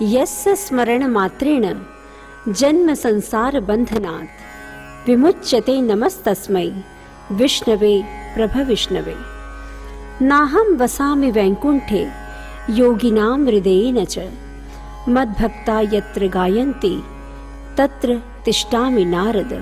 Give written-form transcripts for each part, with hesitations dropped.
यस्य स्मरण मात्रेण जन्म संसार बंधनात् विमुच्यते नमस्तस्मै विष्णवे प्रभविष्णवे। नाहं वसामि वैकुंठे योगिनां हृदयेन च, मद्भक्ता यत्र गायन्ति तत्र तिष्ठामि नारद।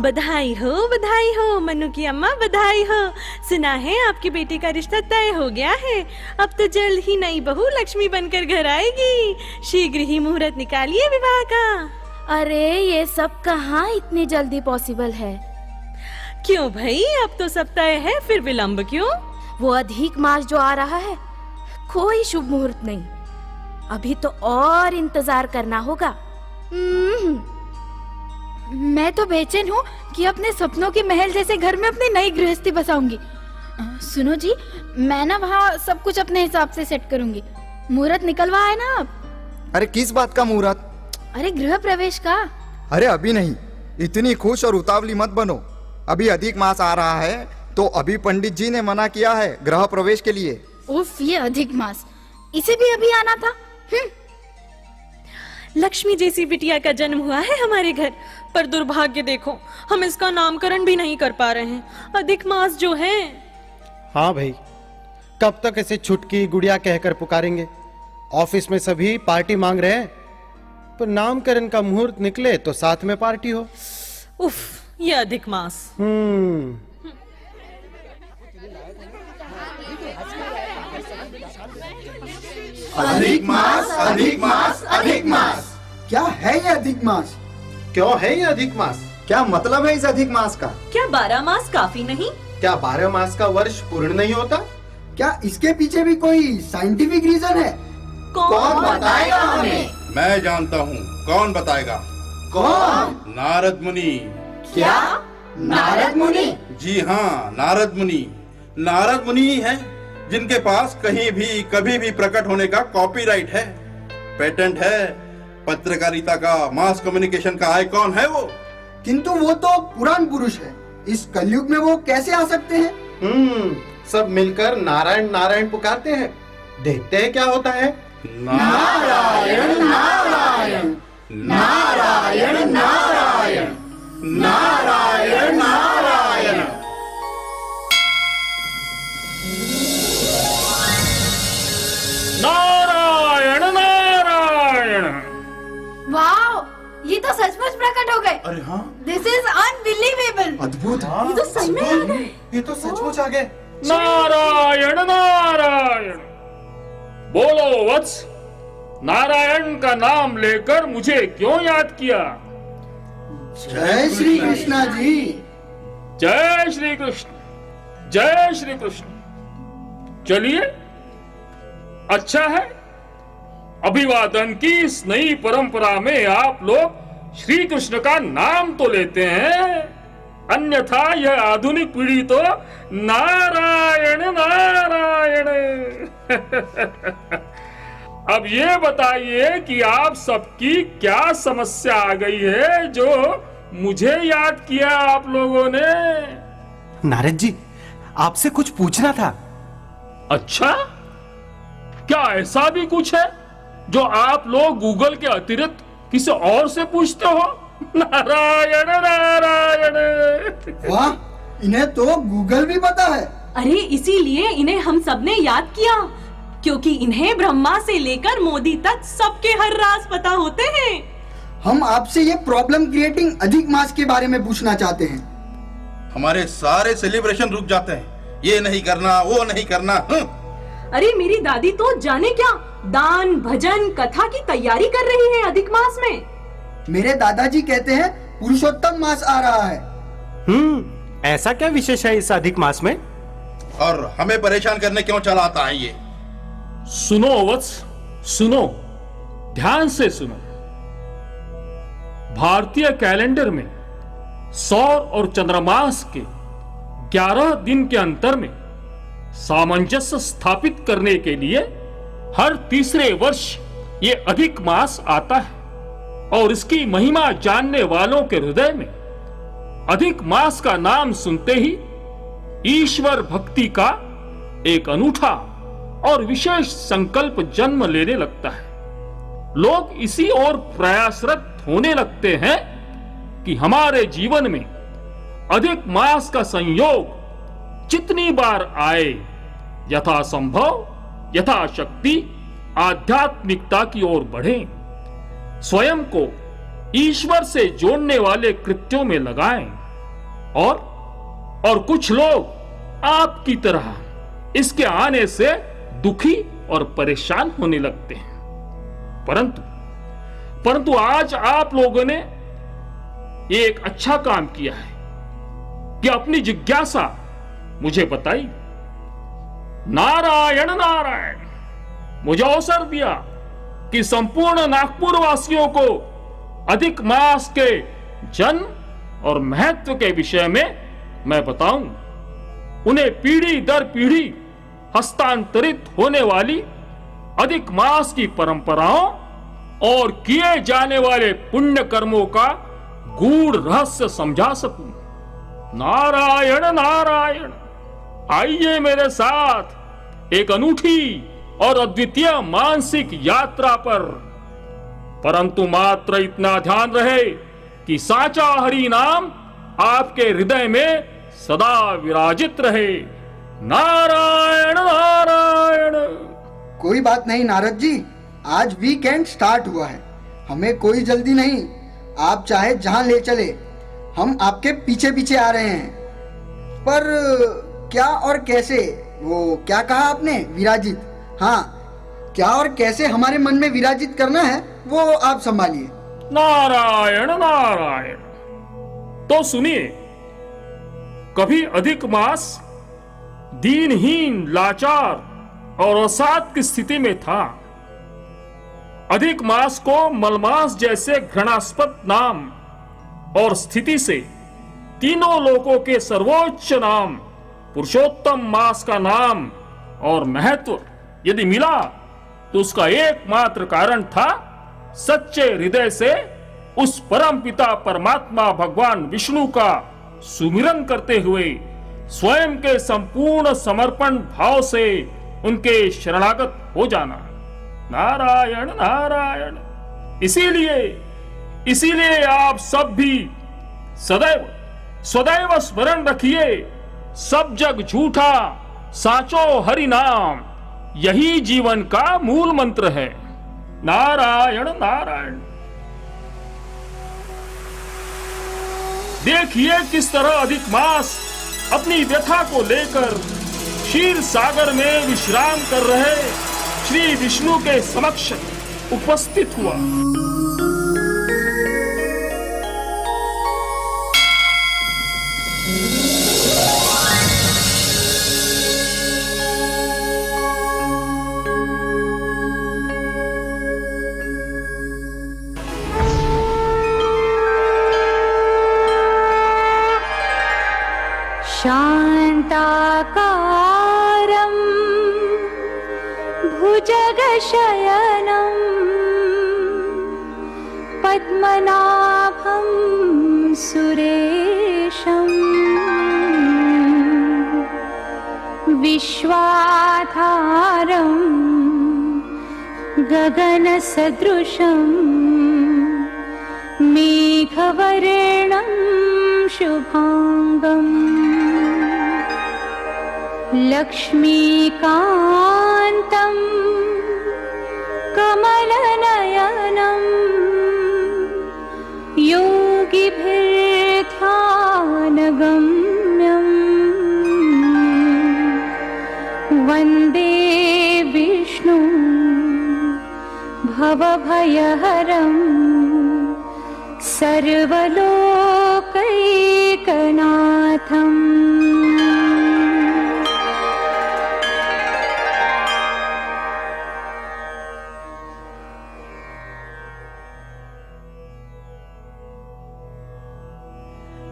बधाई हो मनु की अम्मा, बधाई हो। सुना है आपकी बेटी का रिश्ता तय हो गया है। अब तो जल्द ही नई बहू लक्ष्मी बनकर घर आएगी। शीघ्र ही मुहूर्त निकालिए विवाह का। अरे ये सब कहाँ इतनी जल्दी पॉसिबल है? क्यों भाई, अब तो सब तय है, फिर विलंब क्यों? वो अधिक मास जो आ रहा है, कोई शुभ मुहूर्त नहीं। अभी तो और इंतजार करना होगा। मैं तो बेचैन हूँ कि अपने सपनों के महल जैसे घर में अपनी नई गृहस्थी बसाऊंगी। सुनो जी, मैं ना वहाँ सब कुछ अपने हिसाब से सेट करूंगी। मुहूर्त निकलवा है ना आप? अरे किस बात का मुहूर्त? अरे गृह प्रवेश का। अरे अभी नहीं, इतनी खुश और उतावली मत बनो। अभी अधिक मास आ रहा है तो अभी पंडित जी ने मना किया है गृह प्रवेश के लिए। उफ, ये अधिक मास, इसे भी अभी आना था। लक्ष्मी जैसी बिटिया का जन्म हुआ है हमारे घर, पर दुर्भाग्य देखो हम इसका नामकरण भी नहीं कर पा रहे हैं। अधिक मास जो है। हाँ भाई, कब तक ऐसे छुटकी गुड़िया कहकर पुकारेंगे? ऑफिस में सभी पार्टी मांग रहे हैं, पर नामकरण का मुहूर्त निकले तो साथ में पार्टी हो। उफ, ये अधिक मास। अधिक मास, अधिक मास, अधिक मास। क्या है ये अधिक मास? क्यों है ये अधिक मास? क्या मतलब है इस अधिक मास का? क्या 12 मास काफी नहीं? क्या 12 मास का वर्ष पूर्ण नहीं होता? क्या इसके पीछे भी कोई साइंटिफिक रीजन है? कौन बताएगा हमें? मैं जानता हूँ, कौन बताएगा? कौन? नारद मुनि। क्या? नारद मुनि? जी हाँ, नारद मुनि। नारद मुनि ही हैं जिनके पास कहीं भी कभी भी प्रकट होने का कॉपीराइट है, पेटेंट है, पत्रकारिता का, मास कम्युनिकेशन का आइकॉन है वो। किंतु वो तो पुराण पुरुष है, इस कलयुग में वो कैसे आ सकते हैं? सब मिलकर नारायण नारायण पुकारते हैं, देखते हैं क्या होता है। नारायण नारायण नारायण नारायण नारायण नारायण। नारायण नारायण। वाह, ये तो सचमुच प्रकट हो गए। अरे हाँ, दिस इज अनबिलीवेबल। अद्भुत। ये तो सच में आ गए। ये तो सचमुच आ गए। नारायण नारायण। बोलो वत्स, नारायण का नाम लेकर मुझे क्यों याद किया? जय श्री कृष्णा जी। जय श्री कृष्ण, जय श्री कृष्ण। चलिए, अच्छा है, अभिवादन की इस नई परंपरा में आप लोग श्री कृष्ण का नाम तो लेते हैं, अन्यथा यह आधुनिक पीढ़ी तो नारायण नारायण। अब ये बताइए कि आप सबकी क्या समस्या आ गई है जो मुझे याद किया आप लोगों ने? नारद जी, आपसे कुछ पूछना था। अच्छा, क्या ऐसा भी कुछ है जो आप लोग गूगल के अतिरिक्त किसी और से पूछते हो? नारायण नारायण। वाह, इन्हें तो गूगल भी पता है। अरे इसीलिए इन्हें हम सबने याद किया, क्योंकि इन्हें ब्रह्मा से लेकर मोदी तक सबके हर राज पता होते हैं। हम आपसे ये प्रॉब्लम क्रिएटिंग अधिक मास के बारे में पूछना चाहते हैं। हमारे सारे सेलिब्रेशन रुक जाते हैं, ये नहीं करना, वो नहीं करना। अरे मेरी दादी तो जाने क्या दान भजन कथा की तैयारी कर रही है अधिक मास में। मेरे दादाजी कहते हैं पुरुषोत्तम मास आ रहा है। ऐसा क्या विशेष है इस अधिक मास में? और हमें परेशान करने क्यों चलाता है ये? सुनो वत्स, सुनो, ध्यान से सुनो। भारतीय कैलेंडर में सौर और चंद्रमास के 11 दिन के अंतर में सामंजस्य स्थापित करने के लिए हर तीसरे वर्ष ये अधिक मास आता है, और इसकी महिमा जानने वालों के हृदय में अधिक मास का नाम सुनते ही ईश्वर भक्ति का एक अनूठा और विशेष संकल्प जन्म लेने लगता है। लोग इसी ओर प्रयासरत होने लगते हैं कि हमारे जीवन में अधिक मास का संयोग जितनी बार आए, यथासंभव यथाशक्ति आध्यात्मिकता की ओर बढ़े, स्वयं को ईश्वर से जोड़ने वाले कृत्यों में लगाएं। और कुछ लोग आपकी तरह इसके आने से दुखी और परेशान होने लगते हैं। परंतु आज आप लोगों ने एक अच्छा काम किया है कि अपनी जिज्ञासा मुझे बताई। नारायण नारायण, मुझे अवसर दिया कि संपूर्ण नागपुर वासियों को अधिक मास के जन्म और महत्व के विषय में मैं बताऊं, उन्हें पीढ़ी दर पीढ़ी हस्तांतरित होने वाली अधिक मास की परंपराओं और किए जाने वाले पुण्य कर्मों का गूढ़ रहस्य समझा सकूं। नारायण नारायण। आइए मेरे साथ एक अनूठी और अद्वितीय मानसिक यात्रा पर, परंतु मात्र इतना ध्यान रहे कि साचा हरि नाम आपके हृदय में सदा विराजित रहे। नारायण नारायण। कोई बात नहीं नारद जी, आज वीकेंड स्टार्ट हुआ है, हमें कोई जल्दी नहीं। आप चाहे जहां ले चले, हम आपके पीछे पीछे आ रहे हैं। पर क्या और कैसे, वो क्या कहा आपने, विराजित? हाँ, क्या और कैसे हमारे मन में विराजित करना है वो आप संभालिए। नारायण नारायण। तो सुनिए, कभी अधिक मास दीनहीन, लाचार और असाध की स्थिति में था, अधिक मास को मलमास जैसे घृणास्पद नाम और स्थिति से तीनों लोकों के सर्वोच्च नाम पुरुषोत्तम मास का नाम और महत्व यदि मिला तो उसका एकमात्र कारण था सच्चे हृदय से उस परम पिता परमात्मा भगवान विष्णु का सुमिरन करते हुए स्वयं के संपूर्ण समर्पण भाव से उनके शरणागत हो जाना। नारायण नारायण। इसीलिए आप सब भी सदैव स्मरण रखिए, सब जग झूठा साचो हरि नाम, यही जीवन का मूल मंत्र है। नारायण नारायण। देखिए किस तरह अधिक मास अपनी व्यथा को लेकर क्षीर सागर में विश्राम कर रहे श्री विष्णु के समक्ष उपस्थित हुआ। शान्ताकारं भुजगशयनं पद्मनाभं सुरेशं विश्वाधारं गगनसदृशं मेघवर्णं शुभांगम् लक्ष्मीकान्तं कमलनयनं योगिभिर्ध्यानगम्यं वन्दे विष्णुं भवभयहरं सर्वलोकैकनाथम्।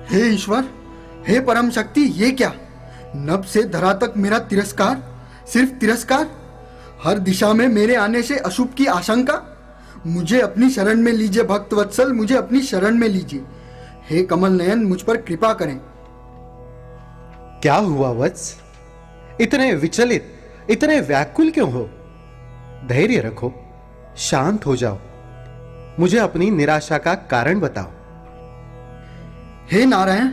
हे ईश्वर, हे परम शक्ति, ये क्या? नभ से धरा तक मेरा तिरस्कार, सिर्फ तिरस्कार। हर दिशा में मेरे आने से अशुभ की आशंका। मुझे अपनी शरण में लीजिए भक्त वत्सल, मुझे अपनी शरण में लीजिए। हे कमल नयन, मुझ पर कृपा करें। क्या हुआ वत्स? इतने विचलित, इतने व्याकुल क्यों हो? धैर्य रखो, शांत हो जाओ। मुझे अपनी निराशा का कारण बताओ। हे नारायण,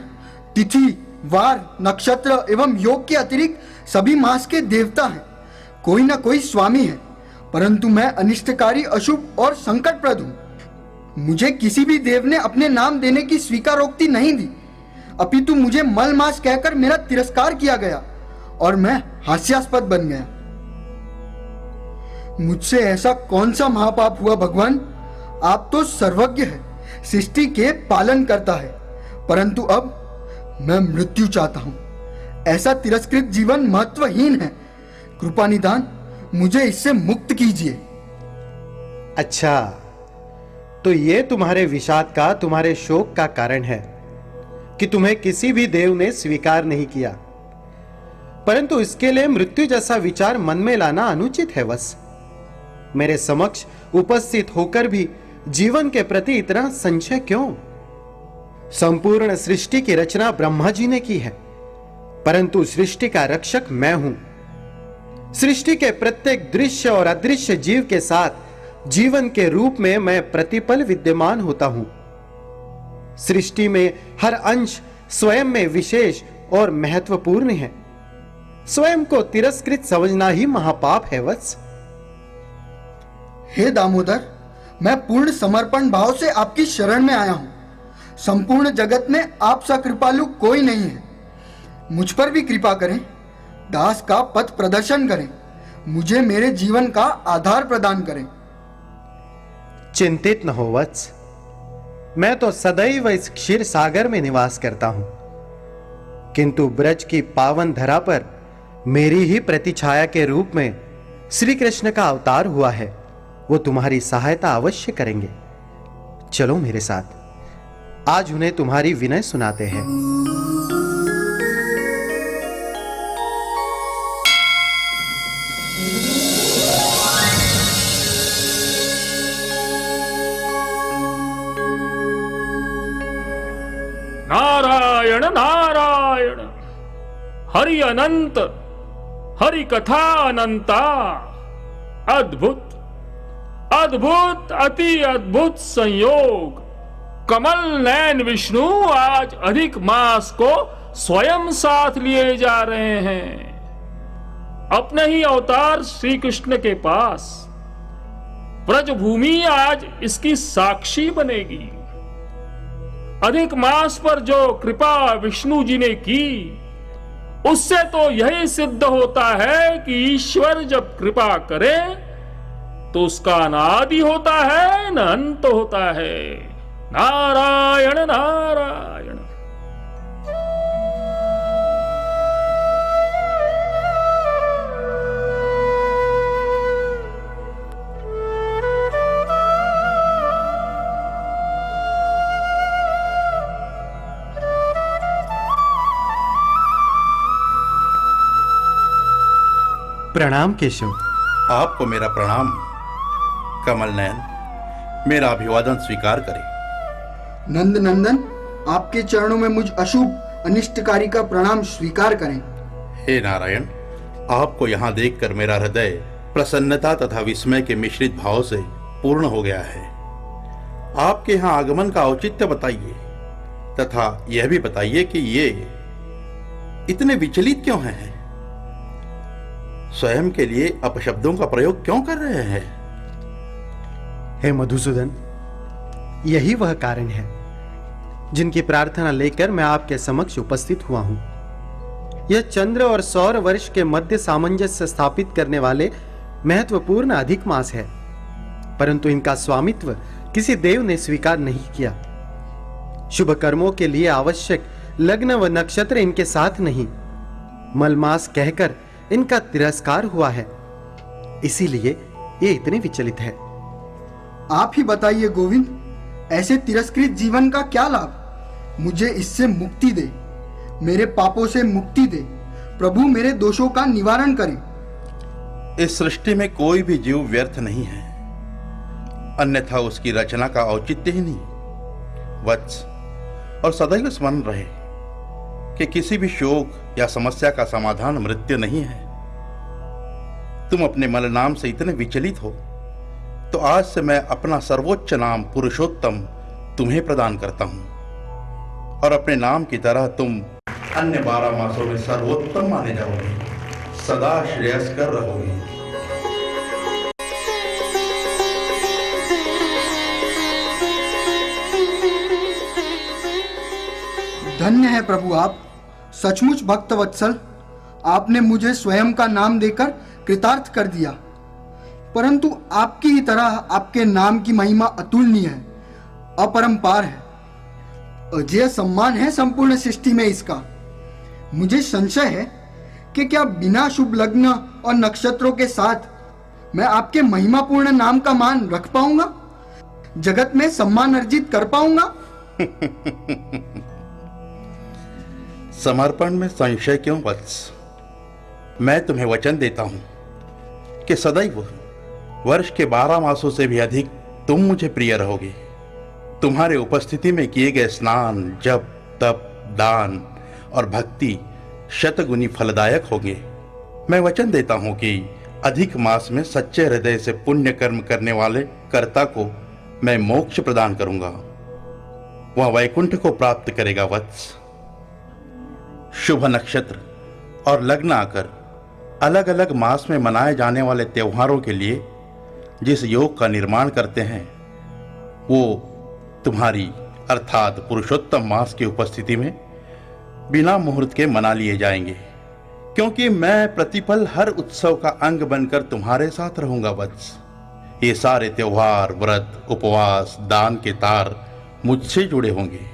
तिथि, वार, नक्षत्र एवं योग के अतिरिक्त सभी मास के देवता हैं। कोई ना कोई स्वामी है, परंतु मैं अनिष्टकारी, अशुभ और संकटप्रद हूं। मुझे किसी भी देव ने अपने नाम देने की स्वीकारोक्ति नहीं दी, अपितु मुझे मल मास कहकर मेरा तिरस्कार किया गया और मैं हास्यास्पद बन गया। मुझसे ऐसा कौन सा महापाप हुआ भगवान? आप तो सर्वज्ञ है, सृष्टि के पालन करता है, परंतु अब मैं मृत्यु चाहता हूं। ऐसा तिरस्कृत जीवन महत्वहीन है। कृपा निदान मुझे इससे मुक्त कीजिए। अच्छा, तो ये तुम्हारे विषाद का, तुम्हारे शोक का कारण है कि तुम्हें किसी भी देव ने स्वीकार नहीं किया। परंतु इसके लिए मृत्यु जैसा विचार मन में लाना अनुचित है। बस मेरे समक्ष उपस्थित होकर भी जीवन के प्रति इतना संशय क्यों? संपूर्ण सृष्टि की रचना ब्रह्मा जी ने की है, परंतु सृष्टि का रक्षक मैं हूं। सृष्टि के प्रत्येक दृश्य और अदृश्य जीव के साथ जीवन के रूप में मैं प्रतिपल विद्यमान होता हूं। सृष्टि में हर अंश स्वयं में विशेष और महत्वपूर्ण है। स्वयं को तिरस्कृत समझना ही महापाप है वत्स। हे दामोदर, मैं पूर्ण समर्पण भाव से आपकी शरण में आया हूं। संपूर्ण जगत में आप सा कृपालु कोई नहीं है। मुझ पर भी कृपा करें, दास का पथ प्रदर्शन करें, मुझे मेरे जीवन का आधार प्रदान करें। चिंतित न हो वत्स, मैं तो सदैव इस क्षीर सागर में निवास करता हूं, किंतु ब्रज की पावन धरा पर मेरी ही प्रतिछाया के रूप में श्री कृष्ण का अवतार हुआ है। वो तुम्हारी सहायता अवश्य करेंगे। चलो मेरे साथ, आज उन्हें तुम्हारी विनय सुनाते हैं। नारायण नारायण, हरि अनंत, हरि कथा अनंता। अद्भुत अद्भुत अति अद्भुत संयोग। कमल नयन विष्णु आज अधिक मास को स्वयं साथ लिए जा रहे हैं। अपने ही अवतार श्री कृष्ण के पास ब्रजभूमि आज इसकी साक्षी बनेगी। अधिक मास पर जो कृपा विष्णु जी ने की, उससे तो यही सिद्ध होता है कि ईश्वर जब कृपा करे तो उसका न आदि होता है न अंत होता है। नारायण नारायण। प्रणाम केशव। आपको मेरा प्रणाम। कमल नयन, मेरा अभिवादन स्वीकार करें। नंद नंदन, आपके चरणों में मुझ अशुभ अनिष्टकारी का प्रणाम स्वीकार करें। हे नारायण, आपको यहाँ देखकर मेरा हृदय प्रसन्नता तथा विस्मय के मिश्रित भाव से पूर्ण हो गया है। आपके यहाँ आगमन का औचित्य बताइए तथा यह भी बताइए कि ये इतने विचलित क्यों हैं? स्वयं के लिए अपशब्दों का प्रयोग क्यों कर रहे हैं? हे मधुसूदन, यही वह कारण है जिनकी प्रार्थना लेकर मैं आपके समक्ष उपस्थित हुआ हूं। यह चंद्र और सौर वर्ष के मध्य सामंजस्य स्थापित करने वाले महत्वपूर्ण अधिक मास है, परंतु इनका स्वामित्व किसी देव ने स्वीकार नहीं किया। शुभ कर्मों के लिए आवश्यक लग्न व नक्षत्र इनके साथ नहीं, मलमास कहकर इनका तिरस्कार हुआ है, इसीलिए ये इतने विचलित है। आप ही बताइए गोविंद, ऐसे तिरस्कृत जीवन का क्या लाभ? मुझे इससे मुक्ति दे, मेरे पापों से मुक्ति दे। प्रभु मेरे दोषों का निवारण करे। इस सृष्टि में कोई भी जीव व्यर्थ नहीं है, अन्यथा उसकी रचना का औचित्य ही नहीं। वत्स, और सदैव स्मरण रहे कि किसी भी शोक या समस्या का समाधान मृत्यु नहीं है। तुम अपने मल नाम से इतने विचलित हो, तो आज से मैं अपना सर्वोच्च नाम पुरुषोत्तम तुम्हें प्रदान करता हूं, और अपने नाम की तरह तुम अन्य 12 मासों में सर्वोत्तम माने जाओगे, सदा श्रेयस्कर रहोगे। धन्य है प्रभु आप, सचमुच भक्त वत्सल। आपने मुझे स्वयं का नाम देकर कृतार्थ कर दिया, परंतु आपकी ही तरह आपके नाम की महिमा अतुलनीय है, अपरंपार है, अजय सम्मान है संपूर्ण सृष्टि में इसका। मुझे संशय है कि क्या बिना शुभ लग्न और नक्षत्रों के साथ मैं आपके महिमापूर्ण नाम का मान रख पाऊंगा, जगत में सम्मान अर्जित कर पाऊंगा? समर्पण में संशय क्यों वत्स? मैं तुम्हें वचन देता हूं कि सदैव वर्ष के 12 मासों से भी अधिक तुम मुझे प्रिय रहोगे। तुम्हारे उपस्थिति में किए गए स्नान, जप, तप, दान और भक्ति शतगुनी फलदायक होंगे। मैं वचन देता हूं कि अधिक मास में सच्चे हृदय से पुण्य कर्म करने वाले कर्ता को मैं मोक्ष प्रदान करूंगा, वह वैकुंठ को प्राप्त करेगा वत्स। शुभ नक्षत्र और लग्न आकर अलग अलग मास में मनाए जाने वाले त्योहारों के लिए जिस योग का निर्माण करते हैं, वो तुम्हारी अर्थात पुरुषोत्तम मास की उपस्थिति में बिना मुहूर्त के मना लिए जाएंगे, क्योंकि मैं प्रतिपल हर उत्सव का अंग बनकर तुम्हारे साथ रहूंगा वत्स। ये सारे त्योहार, व्रत, उपवास, दान के तार मुझसे जुड़े होंगे।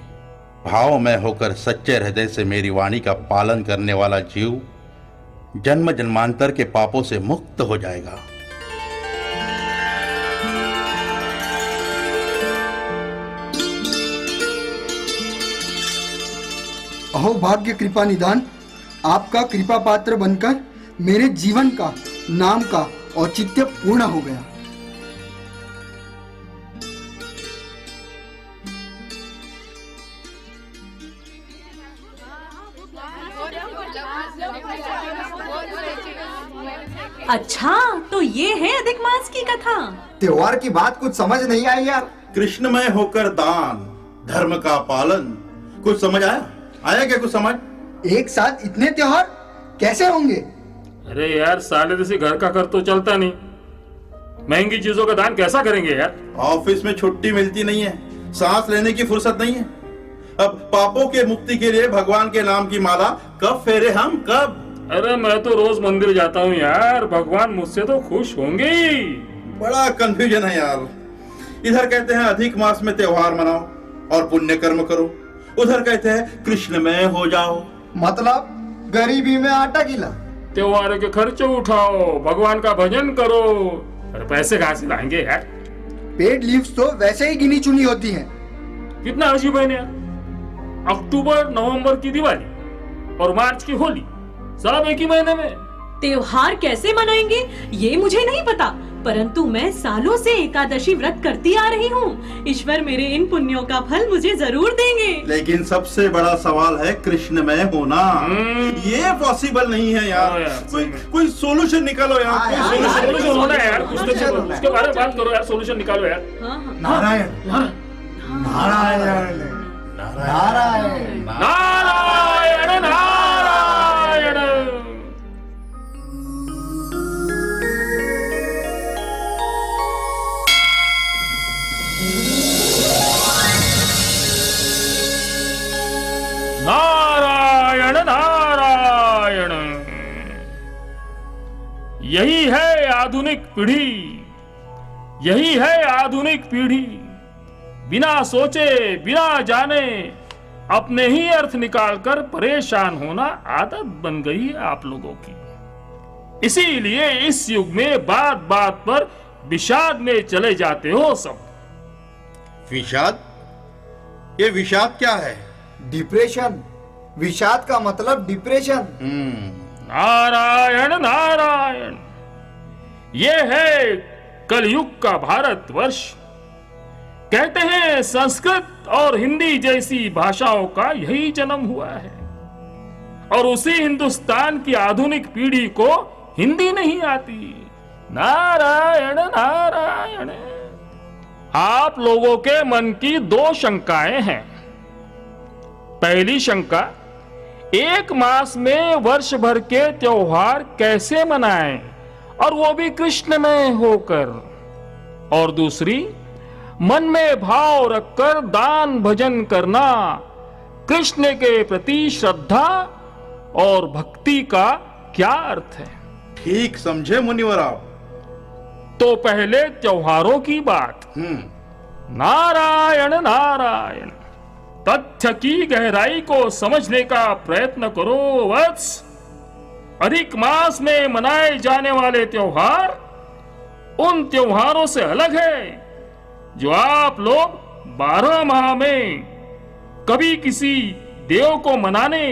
भाव में होकर सच्चे हृदय से मेरी वाणी का पालन करने वाला जीव जन्म जन्मांतर के पापों से मुक्त हो जाएगा। अहो भाग्य कृपा निदान, आपका कृपा पात्र बनकर मेरे जीवन का, नाम का औचित्य पूर्ण हो गया। अच्छा, तो ये है अधिक मास की कथा। त्योहार की बात कुछ समझ नहीं आई यार। कृष्णमय होकर दान, धर्म का पालन, कुछ समझ आया क्या कुछ समझ? एक साथ इतने त्योहार कैसे होंगे? अरे यार, साले जैसे घर का कर तो चलता नहीं, महंगी चीजों का दान कैसा करेंगे यार? ऑफिस में छुट्टी मिलती नहीं है, सांस लेने की फुर्सत नहीं है। अब पापों के मुक्ति के लिए भगवान के नाम की माला कब फेरे हम, कब? अरे मैं तो रोज मंदिर जाता हूँ यार, भगवान मुझसे तो खुश होंगे ही। बड़ा कंफ्यूजन है यार। इधर कहते हैं अधिक मास में त्योहार मनाओ और पुण्य कर्म करो, उधर कहते हैं कृष्णमय हो जाओ। मतलब गरीबी में आटा गिला। त्योहारों के खर्चे उठाओ, भगवान का भजन करो। अरे पैसे कहाँ से लाएंगे यार? पेड लीव्स तो वैसे ही गिनी चुनी होती हैं। कितना अजीब है यार। अक्टूबर नवंबर की दिवाली और मार्च की होली सब एक ही महीने में। त्योहार कैसे मनाएंगे ये मुझे नहीं पता, परंतु मैं सालों से एकादशी व्रत करती आ रही हूँ। ईश्वर मेरे इन पुण्यों का फल मुझे जरूर देंगे। लेकिन सबसे बड़ा सवाल है कृष्णमय होना। ये पॉसिबल नहीं है यार। कोई सोल्यूशन निकालो यार। सोल्यूशन होना है यार, उसके बारे में बात करो यार, सोल्यूशन निकालो यार। नारायण नारायण नारायण नारायण नारायण। नारायण नारायण। यही है आधुनिक पीढ़ी, यही है आधुनिक पीढ़ी। बिना सोचे बिना जाने अपने ही अर्थ निकालकर परेशान होना आदत बन गई है आप लोगों की। इसीलिए इस युग में बात बात पर विषाद में चले जाते हो सब। विषाद? ये विषाद क्या है? डिप्रेशन। विषाद का मतलब डिप्रेशन। नारायण नारायण। ये है कलयुग का भारतवर्ष। कहते हैं संस्कृत और हिंदी जैसी भाषाओं का यही जन्म हुआ है, और उसी हिंदुस्तान की आधुनिक पीढ़ी को हिंदी नहीं आती। नारायण नारायण। आप लोगों के मन की दो शंकाएं हैं। पहली शंका, एक मास में वर्ष भर के त्योहार कैसे मनाएं, और वो भी कृष्णमय होकर। और दूसरी, मन में भाव रखकर दान भजन करना कृष्ण के प्रति श्रद्धा और भक्ति का क्या अर्थ है? ठीक समझे मुनिवर आप। तो पहले त्योहारों की बात। नारायण नारायण। तथ्य की गहराई को समझने का प्रयत्न करो वत्स। अधिक मास में मनाए जाने वाले त्योहार उन त्योहारों से अलग है जो आप लोग 12 माह में कभी किसी देव को मनाने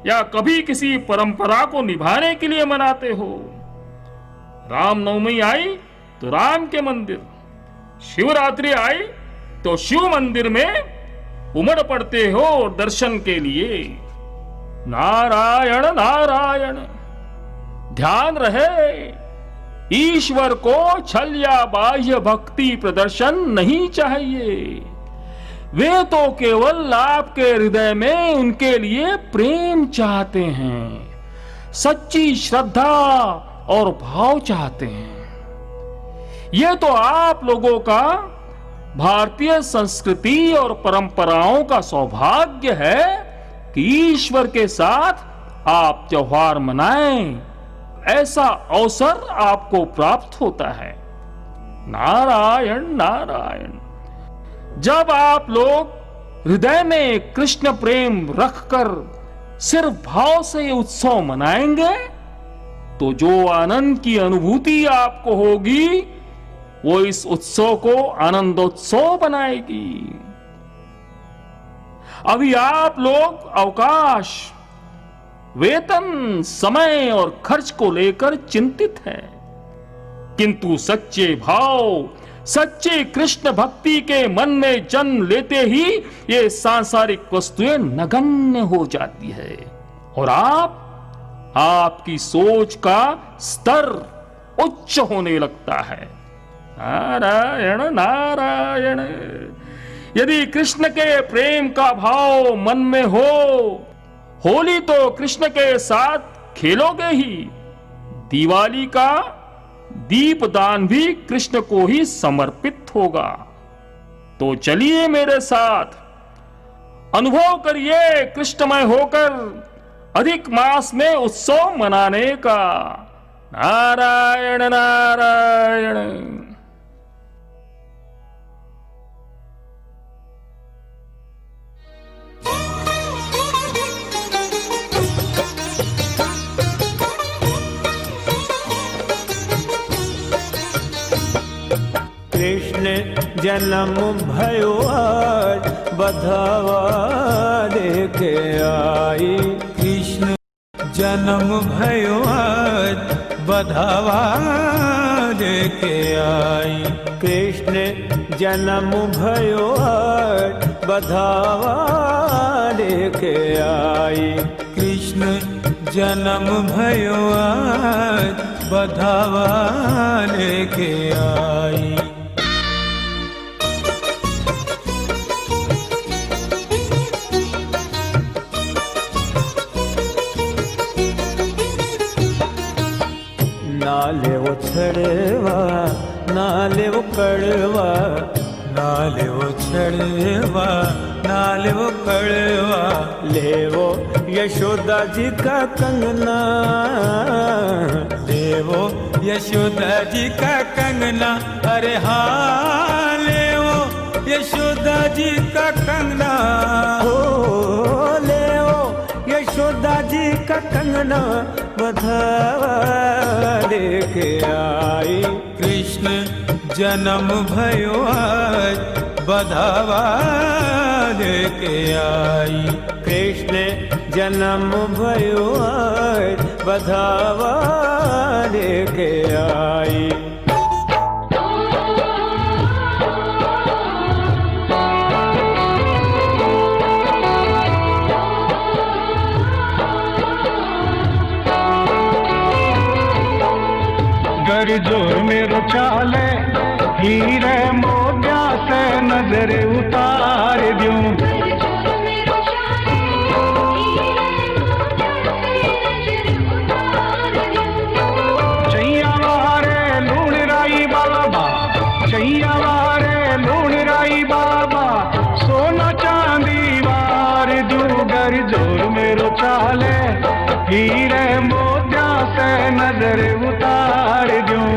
या कभी किसी परंपरा को निभाने के लिए मनाते हो। रामनवमी आई तो राम के मंदिर, शिवरात्रि आई तो शिव मंदिर में उमड़ पड़ते हो दर्शन के लिए। नारायण नारायण। ध्यान रहे, ईश्वर को छल या बाह्य भक्ति प्रदर्शन नहीं चाहिए। वे तो केवल आपके हृदय में उनके लिए प्रेम चाहते हैं, सच्ची श्रद्धा और भाव चाहते हैं। यह तो आप लोगों का भारतीय संस्कृति और परंपराओं का सौभाग्य है कि ईश्वर के साथ आप त्योहार मनाएं। ऐसा अवसर आपको प्राप्त होता है। नारायण नारायण। जब आप लोग हृदय में कृष्ण प्रेम रखकर सिर्फ भाव से उत्सव मनाएंगे तो जो आनंद की अनुभूति आपको होगी वो इस उत्सव को आनंदोत्सव बनाएगी। अभी आप लोग अवकाश, वेतन, समय और खर्च को लेकर चिंतित हैं, किंतु सच्चे भाव, सच्चे कृष्ण भक्ति के मन में जन्म लेते ही ये सांसारिक वस्तुएं नगण्य हो जाती है और आपकी सोच का स्तर उच्च होने लगता है। नारायण नारायण। यदि कृष्ण के प्रेम का भाव मन में हो, होली तो कृष्ण के साथ खेलोगे ही, दिवाली का दीपदान भी कृष्ण को ही समर्पित होगा। तो चलिए मेरे साथ, अनुभव करिए कृष्णमय होकर अधिक मास में उत्सव मनाने का। नारायण नारायण। कृष्ण जन्म भयो आज बधावा देके आई। कृष्ण जन्म भयो आज बधावा देके आई। कृष्ण जन्म भयो आज बधावा देके आई। कृष्ण जन्म भयो आज बधावा लेके आई। नाले वो छड़वा नाले वो कड़वा, नाले वो छड़वा नाले वो कड़वा, ले वो यशोदा जी का कंगना, ले वो यशोदा जी का कंगना। अरे हाँ ले वो यशोदा जी का कंगना, ओ ले वो यशोदा जी का कंगना बधावा लेके आई। कृष्ण जन्म भयो आज बधावा लेके आई। कृष्ण जन्म भयो आज बधावा लेके आई। जोर मेरो चाले हीरे मोतिया से नजर उतार दूं। चैया वारे लूण राई बाबा, चैया वारे लूण राई बाबा, सोना चांदी वार दूं। गर जोर मेरो चाले हीरे मोतिया से नजर उतार दूं।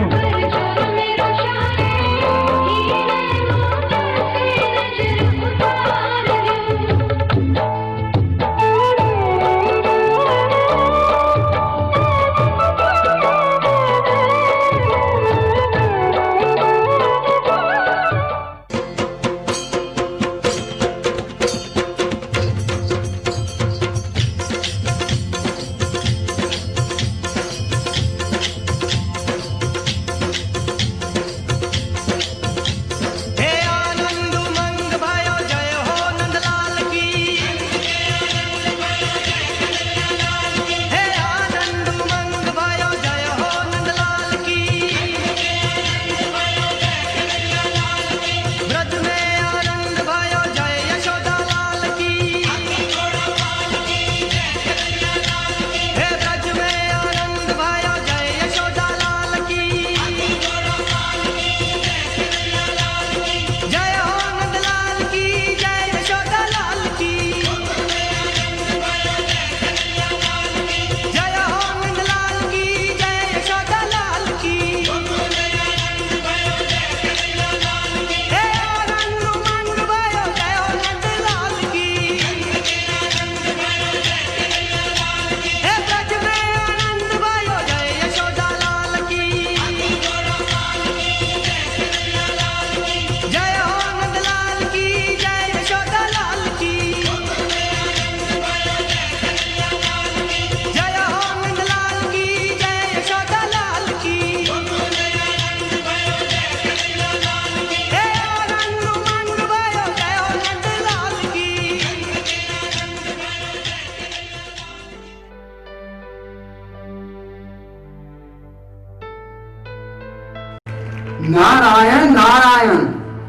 नारायण नारायण,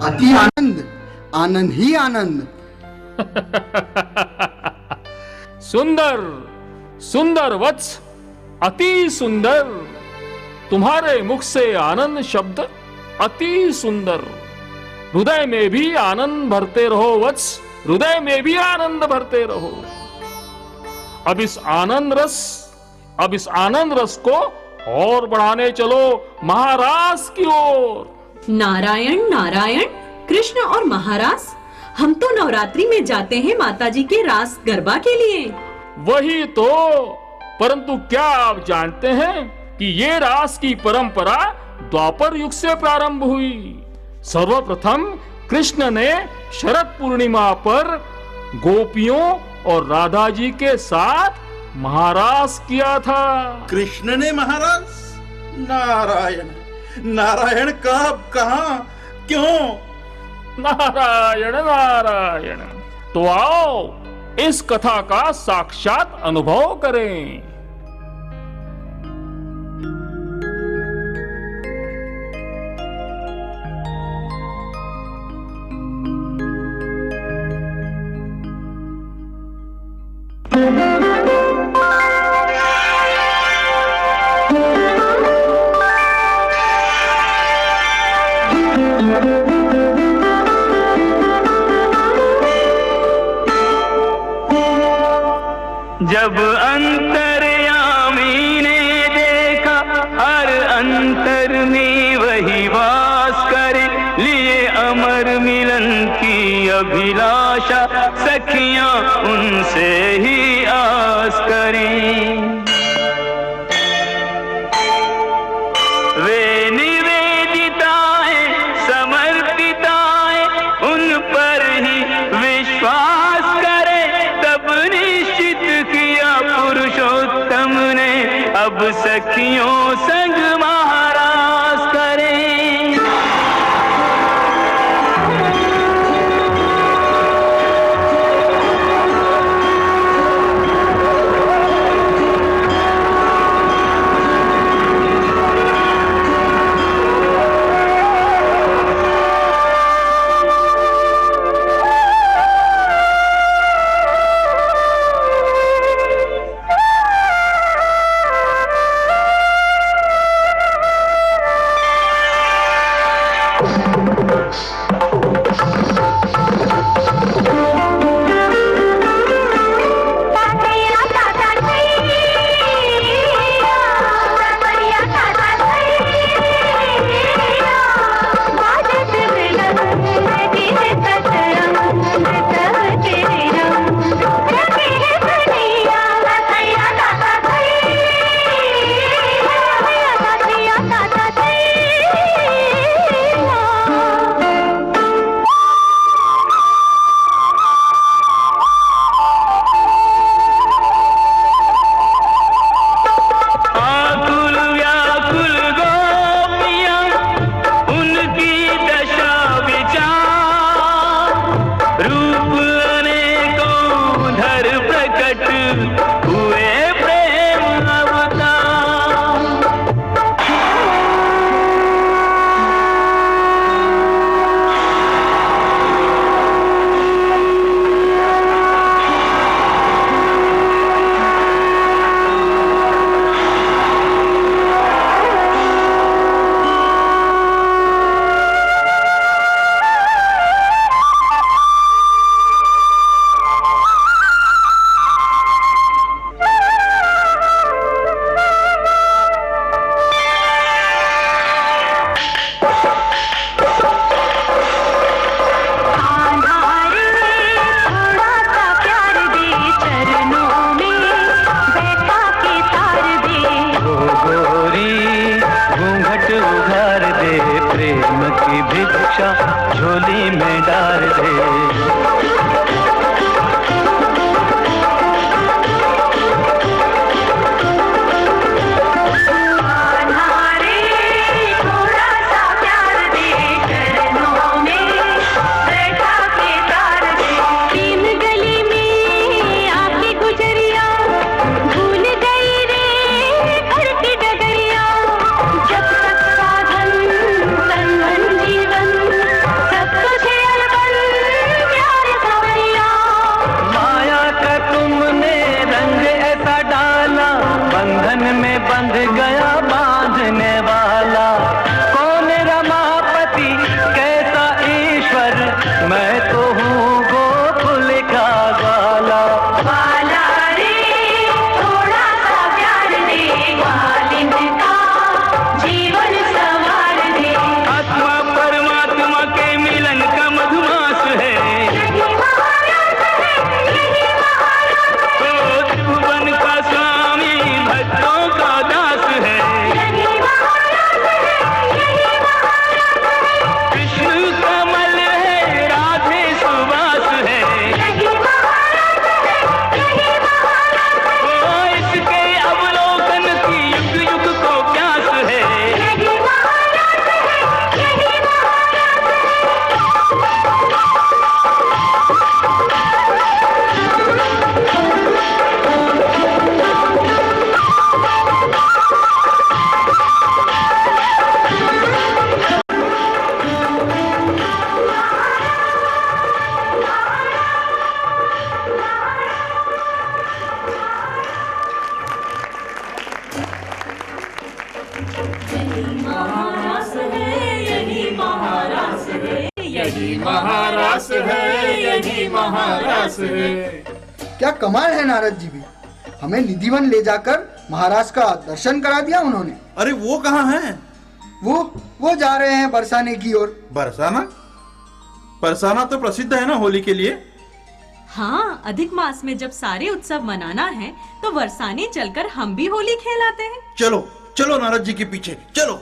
अति आनंद, आनंद ही आनंद। सुंदर सुंदर वत्स, अति सुंदर। तुम्हारे मुख से आनंद शब्द अति सुंदर। हृदय में भी आनंद भरते रहो वत्स, हृदय में भी आनंद भरते रहो। अब इस आनंद रस को और बढ़ाने चलो महारास की ओर। नारायण नारायण, कृष्ण और महारास, हम तो नवरात्रि में जाते हैं माताजी के रास गरबा के लिए। वही तो, परंतु क्या आप जानते हैं कि ये रास की परंपरा द्वापर युग से प्रारंभ हुई। सर्वप्रथम कृष्ण ने शरद पूर्णिमा पर गोपियों और राधा जी के साथ महारास किया था। कृष्ण ने महारास? नारायण नारायण, कब, कहां, क्यों? नारायण नारायण। तो आओ इस कथा का साक्षात अनुभव करें। जब अंतर्यामी ने देखा हर अंतर में वही वास करे, लिए अमर मिलन की अभिलाषा, सखियां उनसे ही आस करें। वे निवेदिताएं समर्पिताएं, उन पर ही विश्वास करे, तब निश्चित किया पुरुषोत्तम ने, अब सखियों संग महारास करें। महाराज है। क्या कमाल है नारद जी भी, हमें निधिवन ले जाकर महाराज का दर्शन करा दिया उन्होंने। अरे वो कहाँ है? वो जा रहे हैं बरसाने की ओर। बरसाना? बरसाना तो प्रसिद्ध है ना होली के लिए। हाँ, अधिक मास में जब सारे उत्सव मनाना है तो बरसाने चलकर हम भी होली खेलाते हैं। चलो चलो नारद जी के पीछे चलो।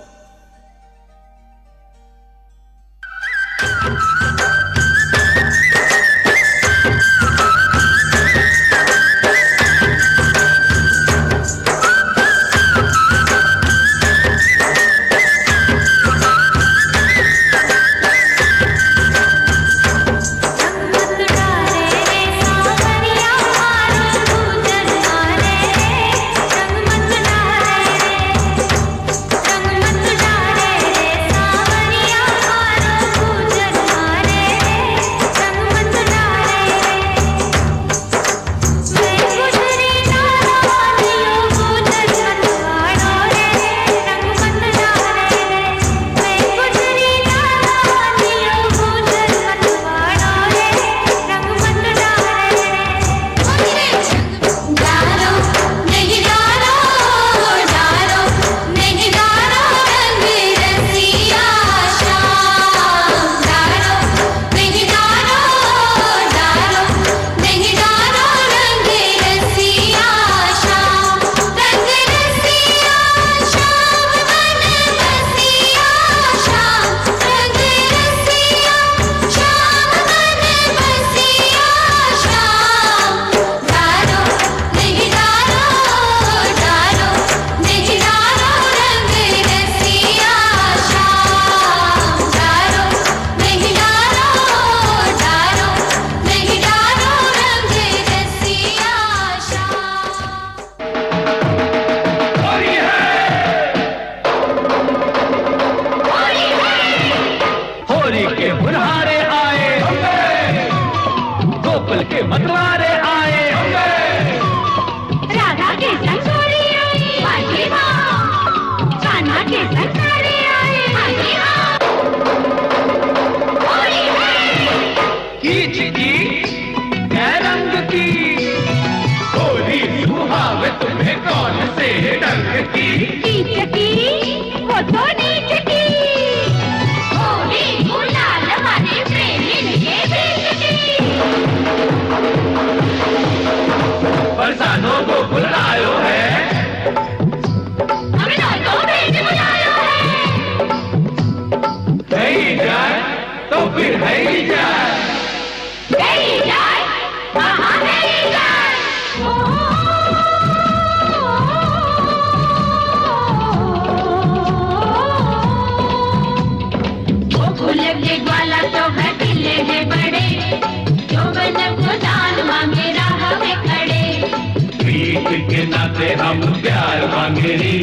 हम प्यार मांगेरी,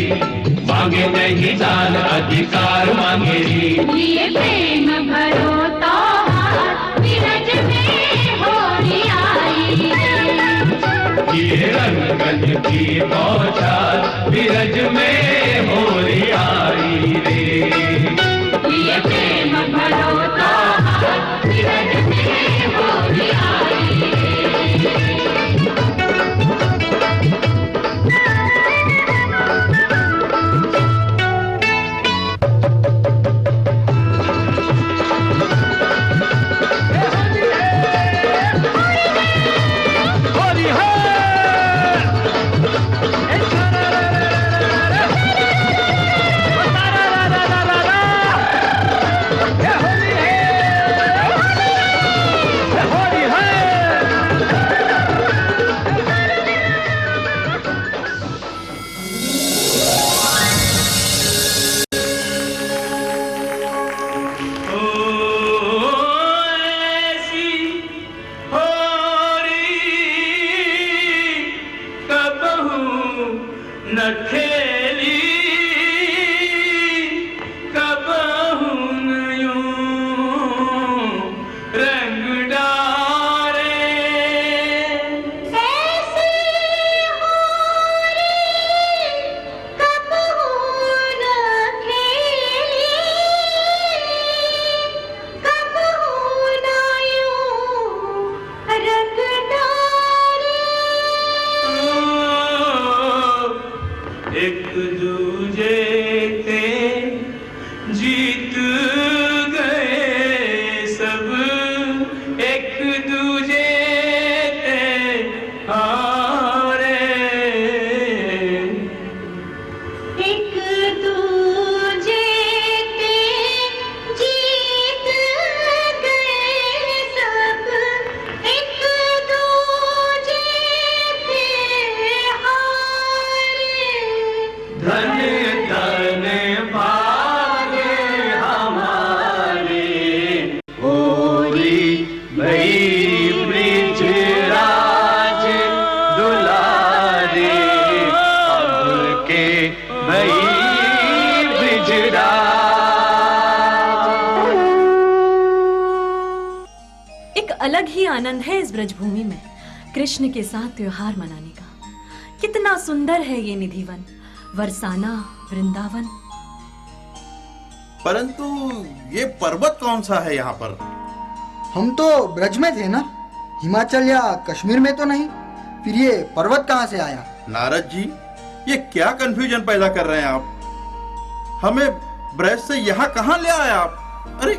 मांगे नहीं दान अधिकार मांगेरी। ये प्रेम भरो तो विरज में होली आई। ये रंगन की बौछार विरज में होली आई रे। ये प्रेम भरो तो विरज में होली आई रे। आनंद है इस ब्रजभूमि में कृष्ण के साथ त्योहार मनाने का। कितना सुंदर है ये निधिवन, बरसाना, वृंदावन। परंतु ये पर्वत कौन सा है यहाँ पर? हम तो ब्रज में थे ना, हिमाचल या कश्मीर में तो नहीं, फिर ये पर्वत कहाँ से आया? नारद जी, ये क्या कंफ्यूजन पैदा कर रहे हैं आप? हमें ब्रज से यहाँ कहाँ ले आए आप? अरे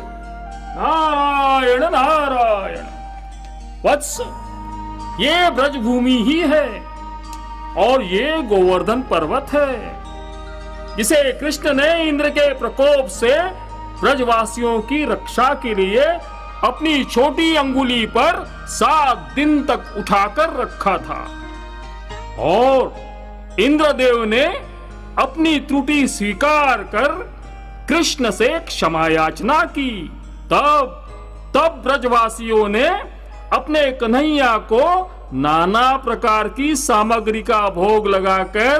नारायण नारायण वत्स, ये ब्रजभूमि ही है और ये गोवर्धन पर्वत है जिसे कृष्ण ने इंद्र के प्रकोप से ब्रजवासियों की रक्षा के लिए अपनी छोटी अंगुली पर 7 दिन तक उठाकर रखा था। और इंद्रदेव ने अपनी त्रुटि स्वीकार कर कृष्ण से क्षमा याचना की। तब ब्रजवासियों ने अपने कन्हैया को नाना प्रकार की सामग्री का भोग लगाकर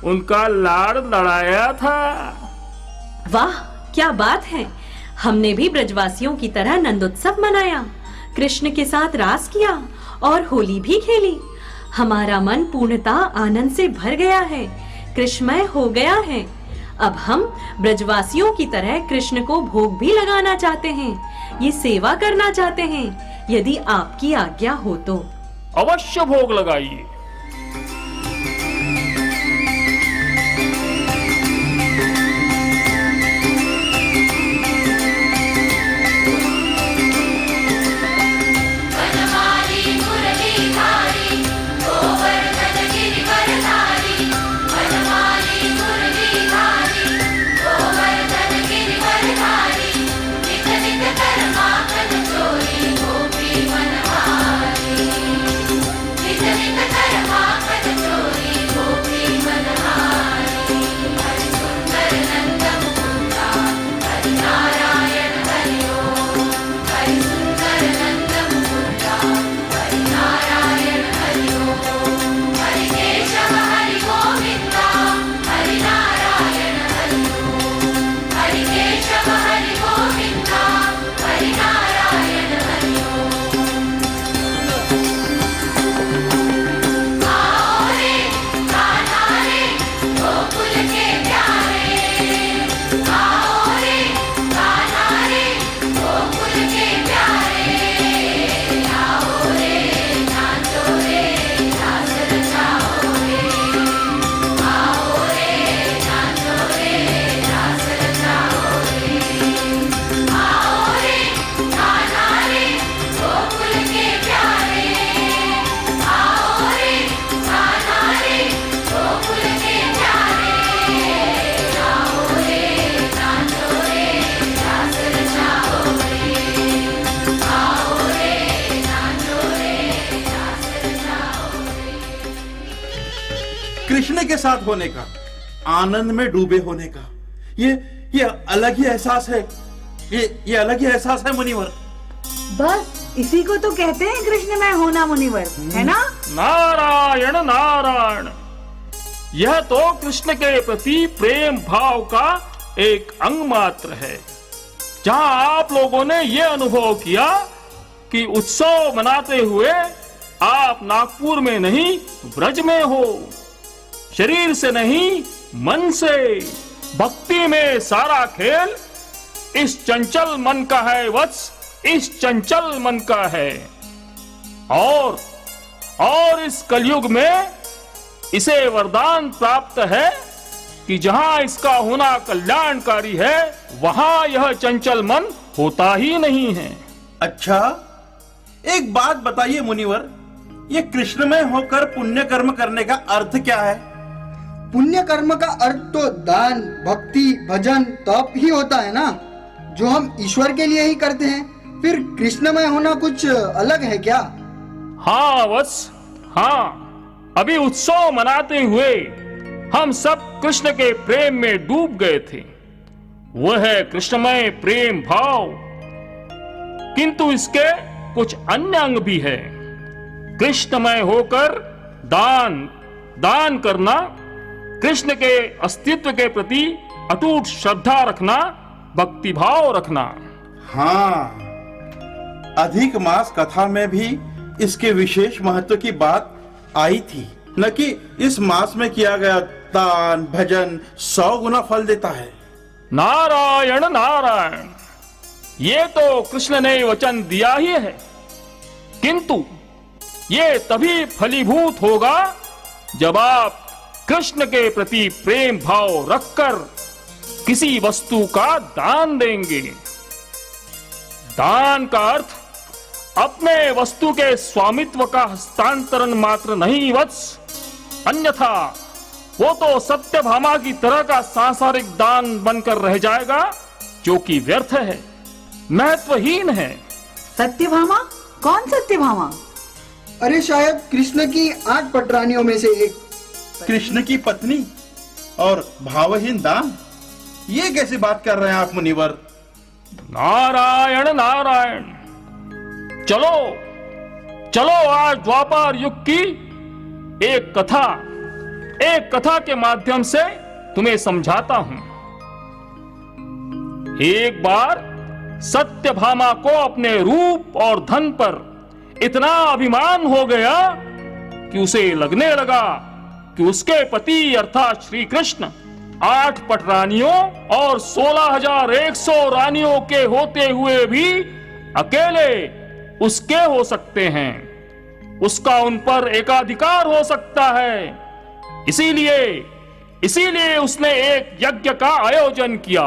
उनका लाड़ लड़ाया था। वाह, क्या बात है! हमने भी ब्रजवासियों की तरह नंदोत्सव मनाया, कृष्ण के साथ रास किया और होली भी खेली। हमारा मन पूर्णतः आनंद से भर गया है, कृष्णमय हो गया है। अब हम ब्रजवासियों की तरह कृष्ण को भोग भी लगाना चाहते हैं, ये सेवा करना चाहते हैं, यदि आपकी आज्ञा हो तो। अवश्य भोग लगाइए। कृष्ण के साथ होने का, आनंद में डूबे होने का, ये अलग ही एहसास है। ये अलग ही एहसास है मुनिवर। बस इसी को तो कहते हैं कृष्णमय होना मुनिवर, है ना? नारायण नारायण, यह तो कृष्ण के प्रति प्रेम भाव का एक अंग मात्र है। जहां आप लोगों ने यह अनुभव किया कि उत्सव मनाते हुए आप नागपुर में नहीं ब्रज में हो, शरीर से नहीं मन से, भक्ति में सारा खेल इस चंचल मन का है वत्स, इस चंचल मन का है। और इस कलयुग में इसे वरदान प्राप्त है कि जहां इसका होना कल्याणकारी है, वहां यह चंचल मन होता ही नहीं है। अच्छा, एक बात बताइए मुनिवर, ये कृष्णमय होकर पुण्य कर्म करने का अर्थ क्या है? पुण्य कर्म का अर्थ तो दान, भक्ति, भजन, तप ही होता है ना, जो हम ईश्वर के लिए ही करते हैं। फिर कृष्णमय होना कुछ अलग है क्या? हाँ वत्स, हाँ। अभी उत्सव मनाते हुए हम सब कृष्ण के प्रेम में डूब गए थे। वह है कृष्णमय प्रेम भाव, किंतु इसके कुछ अन्य अंग भी है। कृष्णमय होकर दान करना, कृष्ण के अस्तित्व के प्रति अटूट श्रद्धा रखना, भक्ति भाव रखना। हाँ, अधिक मास कथा में भी इसके विशेष महत्व की बात आई थी, न कि इस मास में किया गया दान भजन 100 गुना फल देता है। नारायण नारायण, ये तो कृष्ण ने वचन दिया ही है, किंतु ये तभी फलीभूत होगा जब आप कृष्ण के प्रति प्रेम भाव रखकर किसी वस्तु का दान देंगे। दान का अर्थ अपने वस्तु के स्वामित्व का हस्तांतरण मात्र नहीं वत्स, अन्यथा वो तो सत्यभामा की तरह का सांसारिक दान बनकर रह जाएगा, जो कि व्यर्थ है, महत्वहीन है। सत्यभामा? कौन सत्यभामा? अरे शायद कृष्ण की 8 पटरानियों में से एक। कृष्ण की पत्नी और भावहीन दान, ये कैसी बात कर रहे हैं आप मुनिवर? नारायण नारायण, चलो चलो आज द्वापर युग की एक कथा के माध्यम से तुम्हें समझाता हूं। एक बार सत्यभामा को अपने रूप और धन पर इतना अभिमान हो गया कि उसे लगने लगा कि उसके पति अर्थात श्री कृष्ण 8 पटरानियों और 16,100 रानियों के होते हुए भी अकेले उसके हो सकते हैं, उसका उन पर एकाधिकार हो सकता है। इसीलिए उसने एक यज्ञ का आयोजन किया।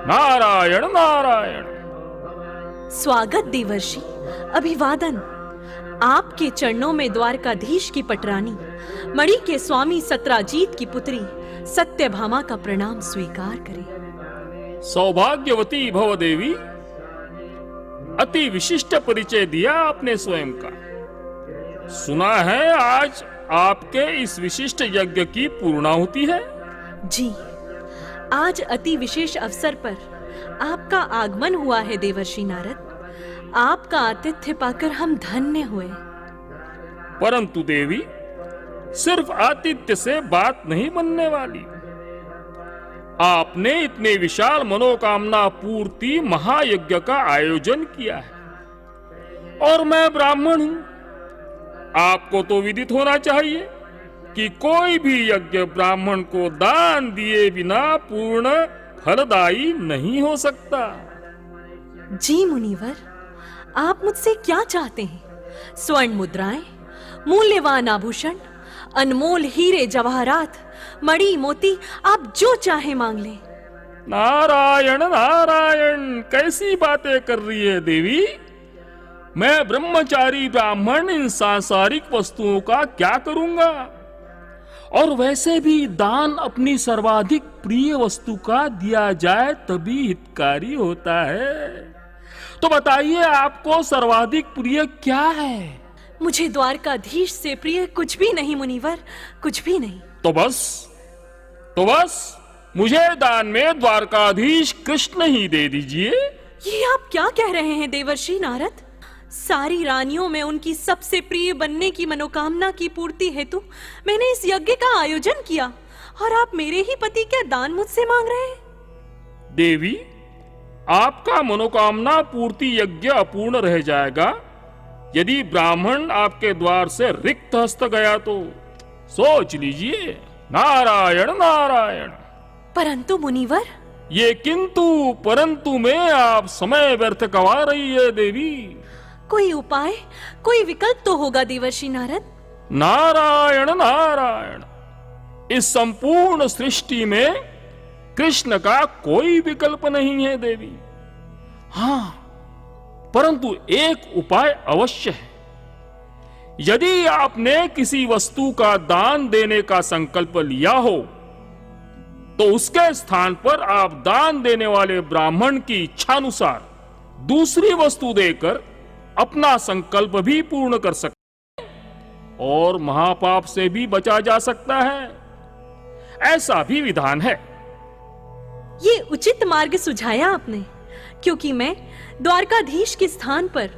नारायण नारायण। स्वागत देवर्षि, अभिवादन। आपके चरणों में द्वारकाधीश की पटरानी, मणि के स्वामी सत्राजीत की पुत्री सत्यभामा का प्रणाम स्वीकार करें। सौभाग्यवती भव देवी, अति विशिष्ट परिचय दिया आपने स्वयं का। सुना है आज आपके इस विशिष्ट यज्ञ की पूर्णाहुति है। जी, आज अति विशेष अवसर पर आपका आगमन हुआ है देवर्षि नारद। आपका आतिथ्य पाकर हम धन्य हुए। परंतु देवी, सिर्फ आतिथ्य से बात नहीं बनने वाली। आपने इतने विशाल मनोकामना पूर्ति महायज्ञ का आयोजन किया है और मैं ब्राह्मण हूं। आपको तो विदित होना चाहिए कि कोई भी यज्ञ ब्राह्मण को दान दिए बिना पूर्ण फलदायी नहीं हो सकता। जी मुनिवर, आप मुझसे क्या चाहते हैं? स्वर्ण मुद्राएं, मूल्यवान आभूषण, अनमोल हीरे जवाहरात, मणि मोती, आप जो चाहे मांग लें। नारायण नारायण, कैसी बातें कर रही है देवी। मैं ब्रह्मचारी ब्राह्मण इन सांसारिक वस्तुओं का क्या करूंगा? और वैसे भी दान अपनी सर्वाधिक प्रिय वस्तु का दिया जाए तभी हितकारी होता है। तो बताइए, आपको सर्वाधिक प्रिय क्या है? मुझे द्वारकाधीश से प्रिय कुछ भी नहीं मुनिवर, कुछ भी नहीं। तो बस मुझे दान में द्वारकाधीश कृष्ण ही दे दीजिए। ये आप क्या कह रहे हैं देवर्षि नारद? सारी रानियों में उनकी सबसे प्रिय बनने की मनोकामना की पूर्ति हेतु मैंने इस यज्ञ का आयोजन किया और आप मेरे ही पति क्या दान मुझसे मांग रहे हैं? देवी, आपका मनोकामना पूर्ति यज्ञ अपूर्ण रह जाएगा यदि ब्राह्मण आपके द्वार से रिक्त हस्त गया तो। सोच लीजिए। नारायण नारायण। परंतु मुनिवर, ये किंतु परंतु में आप समय व्यर्थ गवा रही है देवी। कोई उपाय, कोई विकल्प तो होगा देवर्षि नारद। नारायण नारायण, इस संपूर्ण सृष्टि में कृष्ण का कोई विकल्प नहीं है देवी। हां, परंतु एक उपाय अवश्य है। यदि आपने किसी वस्तु का दान देने का संकल्प लिया हो तो उसके स्थान पर आप दान देने वाले ब्राह्मण की इच्छानुसार दूसरी वस्तु देकर अपना संकल्प भी पूर्ण कर सकते हैं और महापाप से भी बचा जा सकता है। ऐसा भी विधान है। ये उचित मार्ग सुझाया आपने, क्योंकि मैं द्वारकाधीश के स्थान पर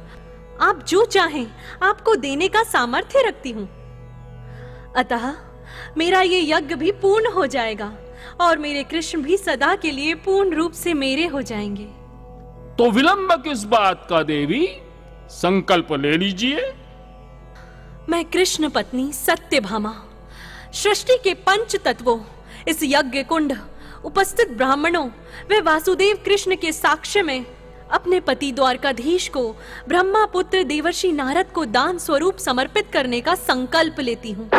आप जो चाहें आपको देने का सामर्थ्य रखती हूँ। अतः मेरा ये यज्ञ भी पूर्ण हो जाएगा और मेरे कृष्ण भी सदा के लिए पूर्ण रूप से मेरे हो जाएंगे। तो विलंब किस बात का देवी, संकल्प ले लीजिए। मैं कृष्ण पत्नी सत्यभामा सृष्टि के पंच तत्वों, इस यज्ञ कुंड, उपस्थित ब्राह्मणों व वासुदेव कृष्ण के साक्ष्य में अपने पति द्वारकाधीश को ब्रह्मा पुत्र देवर्षि नारद को दान स्वरूप समर्पित करने का संकल्प लेती हूँ।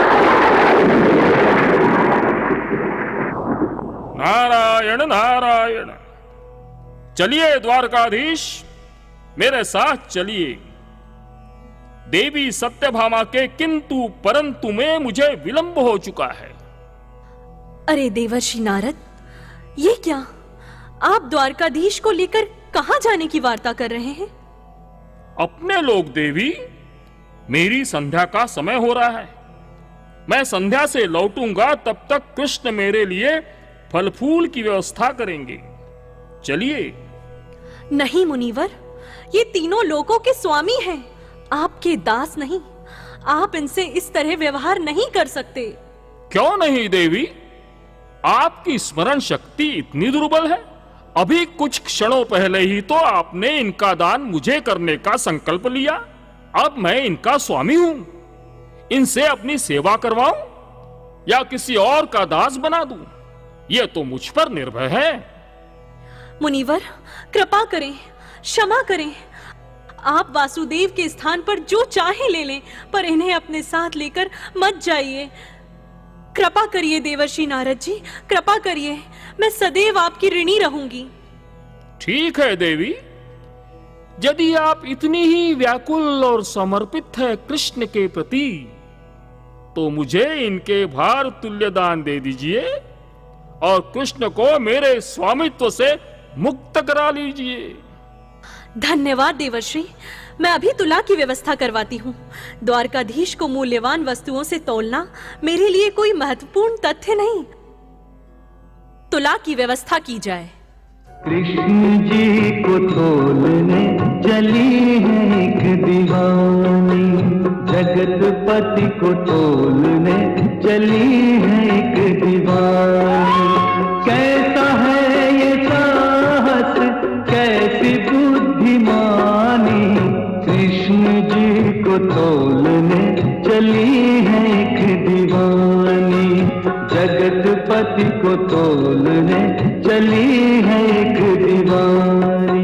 नारायण नारायण। चलिए द्वारकाधीश, मेरे साथ चलिए। देवी सत्यभामा के किंतु परंतु में मुझे विलंब हो चुका है। अरे देवर्षि नारद, ये क्या? आप द्वारकाधीश को लेकर कहां जाने की वार्ता कर रहे हैं? अपने लोग देवी, मेरी संध्या का समय हो रहा है। मैं संध्या से लौटूंगा, तब तक कृष्ण मेरे लिए फल फूल की व्यवस्था करेंगे। चलिए। नहीं मुनिवर, ये तीनों लोकों के स्वामी हैं, आपके दास नहीं। आप इनसे इस तरह व्यवहार नहीं कर सकते। क्यों नहीं देवी? आपकी स्मरण शक्ति इतनी दुर्बल है? अभी कुछ क्षणों पहले ही तो आपने इनका दान मुझे करने का संकल्प लिया। अब मैं इनका स्वामी हूं। इनसे अपनी सेवा करवाऊं या किसी और का दास बना दूं, यह तो मुझ पर निर्भर है। मुनिवर, कृपा करें, क्षमा करें। आप वासुदेव के स्थान पर जो चाहे ले लें, पर इन्हें अपने साथ लेकर मत जाइए। कृपा करिए देवर्षि नारद जी, कृपा करिए। मैं सदैव आपकी ऋणी रहूंगी। ठीक है देवी, यदि आप इतनी ही व्याकुल और समर्पित है कृष्ण के प्रति, तो मुझे इनके भार तुल्य दान दे दीजिए और कृष्ण को मेरे स्वामित्व से मुक्त करा लीजिए। धन्यवाद देवर्षि, मैं अभी तुला की व्यवस्था करवाती हूँ। द्वारकाधीश को मूल्यवान वस्तुओं से तौलना मेरे लिए कोई महत्वपूर्ण तथ्य नहीं। तुला की व्यवस्था की जाए। कृष्ण जी को तोलने चली है एक दीवानी, जगतपति को तोलने चली है एक दीवानी। कैसा है ये साहस, कैसी बुद्धिमानी, कृष्ण जी को तोलने चली है एक दीवानी, जगतपति को तोलने चली है एक दीवानी।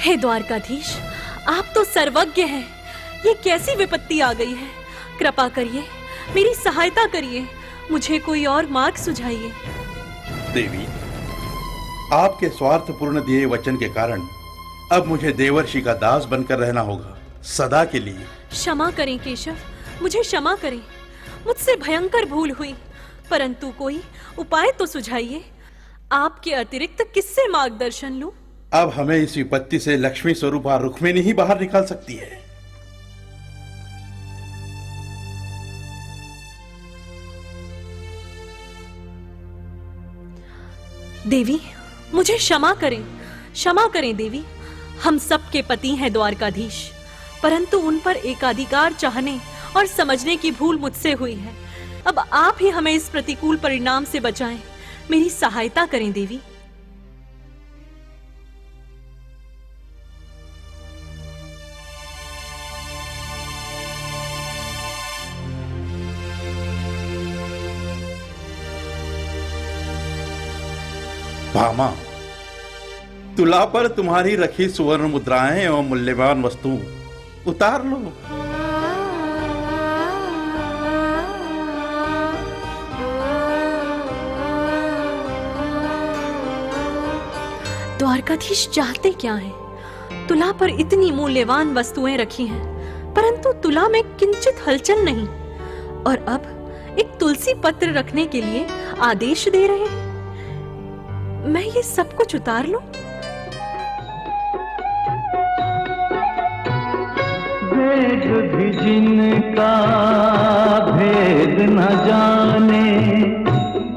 हे द्वारकाधीश, आप तो सर्वज्ञ हैं। ये कैसी विपत्ति आ गई है? कृपा करिए, मेरी सहायता करिए, मुझे कोई और मार्ग सुझाइए। देवी, आपके स्वार्थपूर्ण दिए वचन के कारण अब मुझे देवर्षि का दास बनकर रहना होगा, सदा के लिए। क्षमा करें केशव, मुझे क्षमा करें। मुझसे भयंकर भूल हुई, परंतु कोई उपाय तो सुझाइए। आपके अतिरिक्त किससे मार्गदर्शन लूं? अब हमें इस विपत्ति से लक्ष्मी स्वरूपा रुक्मिणी ही बाहर निकाल सकती है। देवी, मुझे क्षमा करें देवी। हम सबके पति हैं द्वारकाधीश, परंतु उन पर एकाधिकार चाहने और समझने की भूल मुझसे हुई है। अब आप ही हमें इस प्रतिकूल परिणाम से बचाएं। मेरी सहायता करें देवी। भामा, तुला पर तुम्हारी रखी सुवर्ण मुद्राएं एवं मूल्यवान वस्तु उतार लो। द्वारकाधीश चाहते क्या हैं? तुला पर इतनी मूल्यवान वस्तुएं रखी हैं, परंतु तुला में किंचित हलचल नहीं, और अब एक तुलसी पत्र रखने के लिए आदेश दे रहे हैं। मैं ये सब कुछ उतार लूं? वेद भी जिनका भेद भेद न जाने,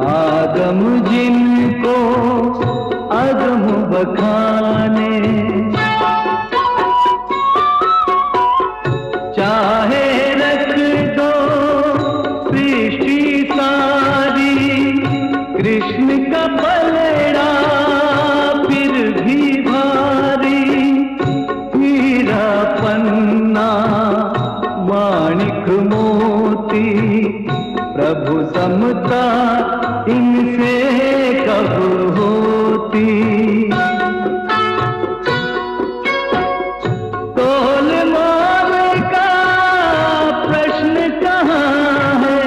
आगम जिनको अगम बखाने। चाहे रख दो सृष्टि सारी कृष्ण का पलड़ा फिर भी भारी। हीरा पन्ना माणिक मोती प्रभु समता इनसे कब होती। तोल मोल का प्रश्न कहाँ है,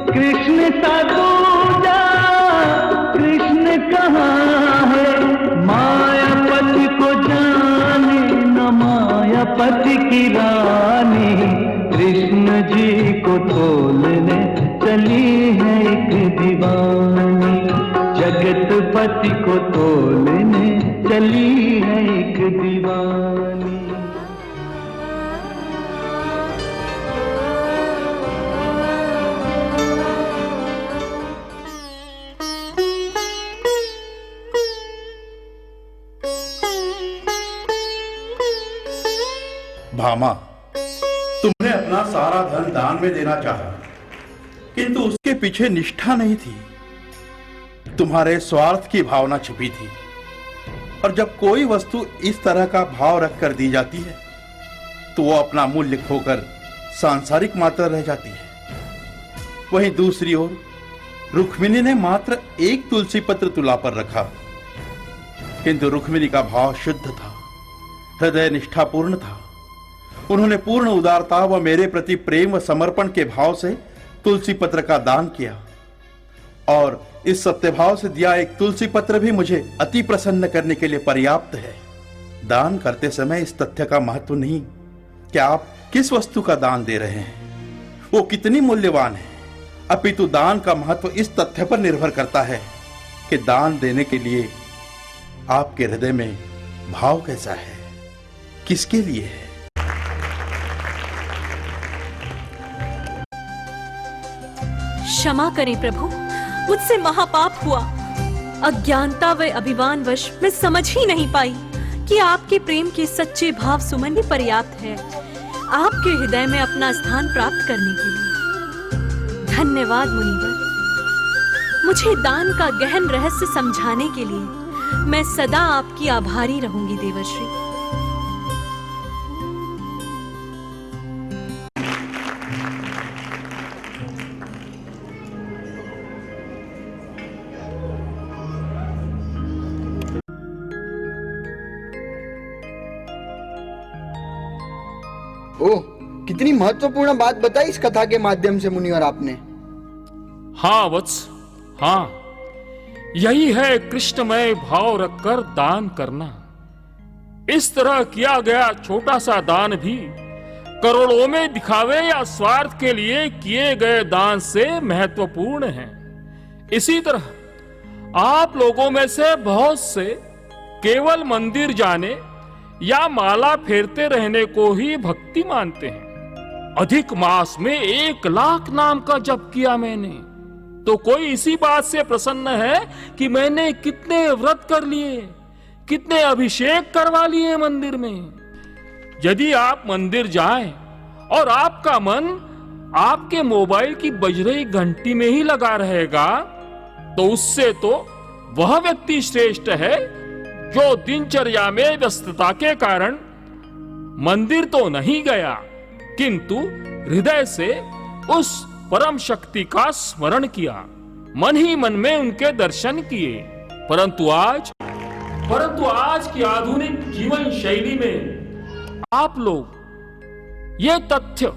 कृष्ण सा दूजा कृष्ण कहाँ है। मायापति को जाने न मायापति की रानी, कृष्ण जी को तोलने चली है एक दीवानी। जगत पति को तोलने चली है एक दीवानी। भामा, तुमने अपना सारा धन दान में देना चाहा, किंतु उसके पीछे निष्ठा नहीं थी। तुम्हारे स्वार्थ की भावना छिपी थी। और जब कोई वस्तु इस तरह का भाव रखकर दी जाती है तो वो अपना मूल्य खोकर सांसारिक मात्र रह जाती है। वहीं दूसरी ओर रुक्मिणी ने मात्र एक तुलसी पत्र तुला पर रखा, किंतु रुक्मिणी का भाव शुद्ध था, हृदय निष्ठापूर्ण था। उन्होंने पूर्ण उदारता व मेरे प्रति प्रेम व समर्पण के भाव से तुलसी पत्र का दान किया। और इस सत्यभाव से दिया एक तुलसी पत्र भी मुझे अति प्रसन्न करने के लिए पर्याप्त है। दान करते समय इस तथ्य का महत्व नहीं कि आप किस वस्तु का दान दे रहे हैं, वो कितनी मूल्यवान है, अपितु दान का महत्व इस तथ्य पर निर्भर करता है कि दान देने के लिए आपके हृदय में भाव कैसा है, किसके लिए है। क्षमा करें प्रभु, मुझसे महापाप हुआ। अज्ञानता व अभिमानवश मैं समझ ही नहीं पाई कि आपके प्रेम के सच्चे भाव सुमन ही पर्याप्त है आपके हृदय में अपना स्थान प्राप्त करने के लिए। धन्यवाद मुनिवर, मुझे दान का गहन रहस्य समझाने के लिए मैं सदा आपकी आभारी रहूंगी देवर्षि। ओह, कितनी महत्वपूर्ण बात बताई इस कथा के माध्यम से मुनिवर आपने। हाँ वत्स, हाँ, यही है कृष्णमय भाव रखकर दान करना। इस तरह किया गया छोटा सा दान भी करोड़ों में दिखावे या स्वार्थ के लिए किए गए दान से महत्वपूर्ण है। इसी तरह आप लोगों में से बहुत से केवल मंदिर जाने या माला फेरते रहने को ही भक्ति मानते हैं। अधिक मास में 1 लाख नाम का जप किया मैंने, तो कोई इसी बात से प्रसन्न है कि मैंने कितने व्रत कर लिए, कितने अभिषेक करवा लिए मंदिर में। यदि आप मंदिर जाएं और आपका मन आपके मोबाइल की बज रही घंटी में ही लगा रहेगा, तो उससे तो वह व्यक्ति श्रेष्ठ है जो दिनचर्या में व्यस्तता के कारण मंदिर तो नहीं गया, किंतु हृदय से उस परम शक्ति का स्मरण किया, मन ही मन में उनके दर्शन किए। परंतु आज की आधुनिक जीवन शैली में आप लोग ये तथ्य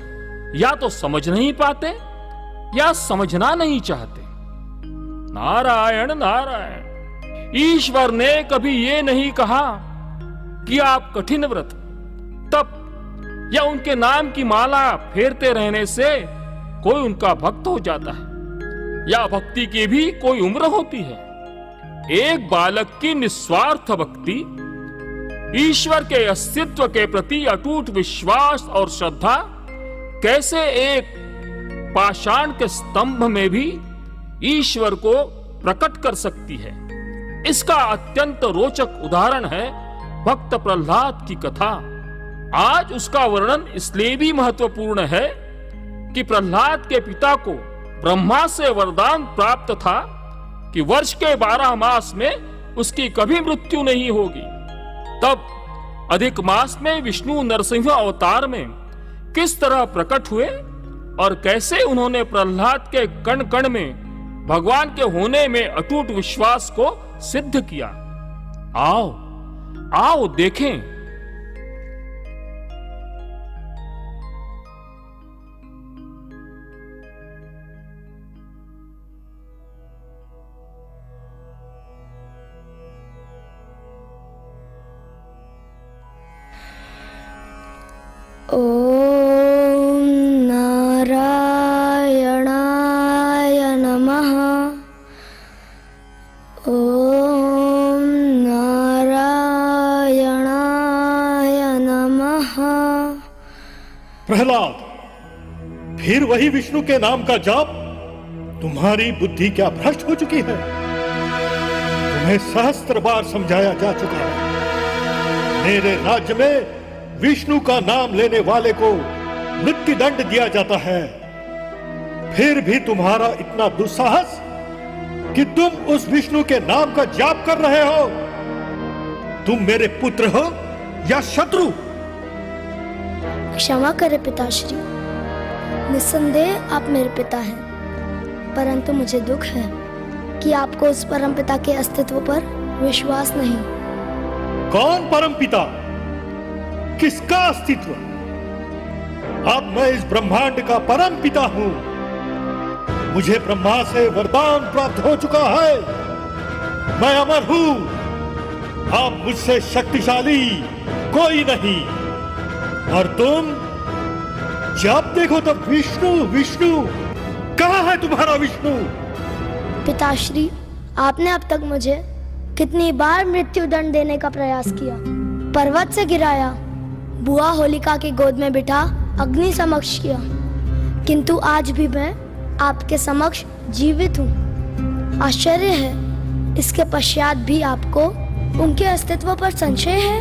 या तो समझ नहीं पाते या समझना नहीं चाहते। नारायण नारायण, ईश्वर ने कभी ये नहीं कहा कि आप कठिन व्रत, तप या उनके नाम की माला फेरते रहने से कोई उनका भक्त हो जाता है, या भक्ति की भी कोई उम्र होती है। एक बालक की निस्वार्थ भक्ति, ईश्वर के अस्तित्व के प्रति अटूट विश्वास और श्रद्धा कैसे एक पाषाण के स्तंभ में भी ईश्वर को प्रकट कर सकती है। इसका अत्यंत रोचक उदाहरण है भक्त प्रहलाद की कथा। आज उसका वर्णन इसलिए भी महत्वपूर्ण है कि प्रहलाद के पिता को ब्रह्मा से वरदान प्राप्त था कि वर्ष के 12 मास में उसकी कभी मृत्यु नहीं होगी। तब अधिक मास में विष्णु नरसिंह अवतार में किस तरह प्रकट हुए और कैसे उन्होंने प्रहलाद के कण कण में भगवान के होने में अटूट विश्वास को सिद्ध किया। आओ आओ देखें। ओम नारायणाय नमः। ओम नारायणाय नमः। प्रहलाद, फिर वही विष्णु के नाम का जाप? तुम्हारी बुद्धि क्या भ्रष्ट हो चुकी है? तुम्हें सहस्त्र बार समझाया जा चुका है। मेरे राज्य में विष्णु का नाम लेने वाले को मृत्यु दंड दिया जाता है। फिर भी तुम्हारा इतना दुस्साहस कि तुम उस विष्णु के नाम का जाप कर रहे हो। तुम मेरे पुत्र हो या शत्रु? क्षमा करें पिताश्री, निस्संदेह आप मेरे पिता हैं, परंतु मुझे दुख है कि आपको उस परम पिता के अस्तित्व पर विश्वास नहीं। कौन परम पिता? किसका अस्तित्व? अब मैं इस ब्रह्मांड का परम पिता हूं। मुझे ब्रह्मा से वरदान प्राप्त हो चुका है। मैं अमर हूं। अब मुझसे शक्तिशाली कोई नहीं। और तुम जब देखो तब विष्णु विष्णु। कहाँ है तुम्हारा विष्णु? पिताश्री, आपने अब तक मुझे कितनी बार मृत्यु दंड देने का प्रयास किया, पर्वत से गिराया, बुआ होलिका की गोद में बिठा अग्नि समक्ष किया, किंतु आज भी मैं आपके समक्ष जीवित हूँ। आश्चर्य है, इसके पश्चात भी आपको उनके अस्तित्व पर संशय है।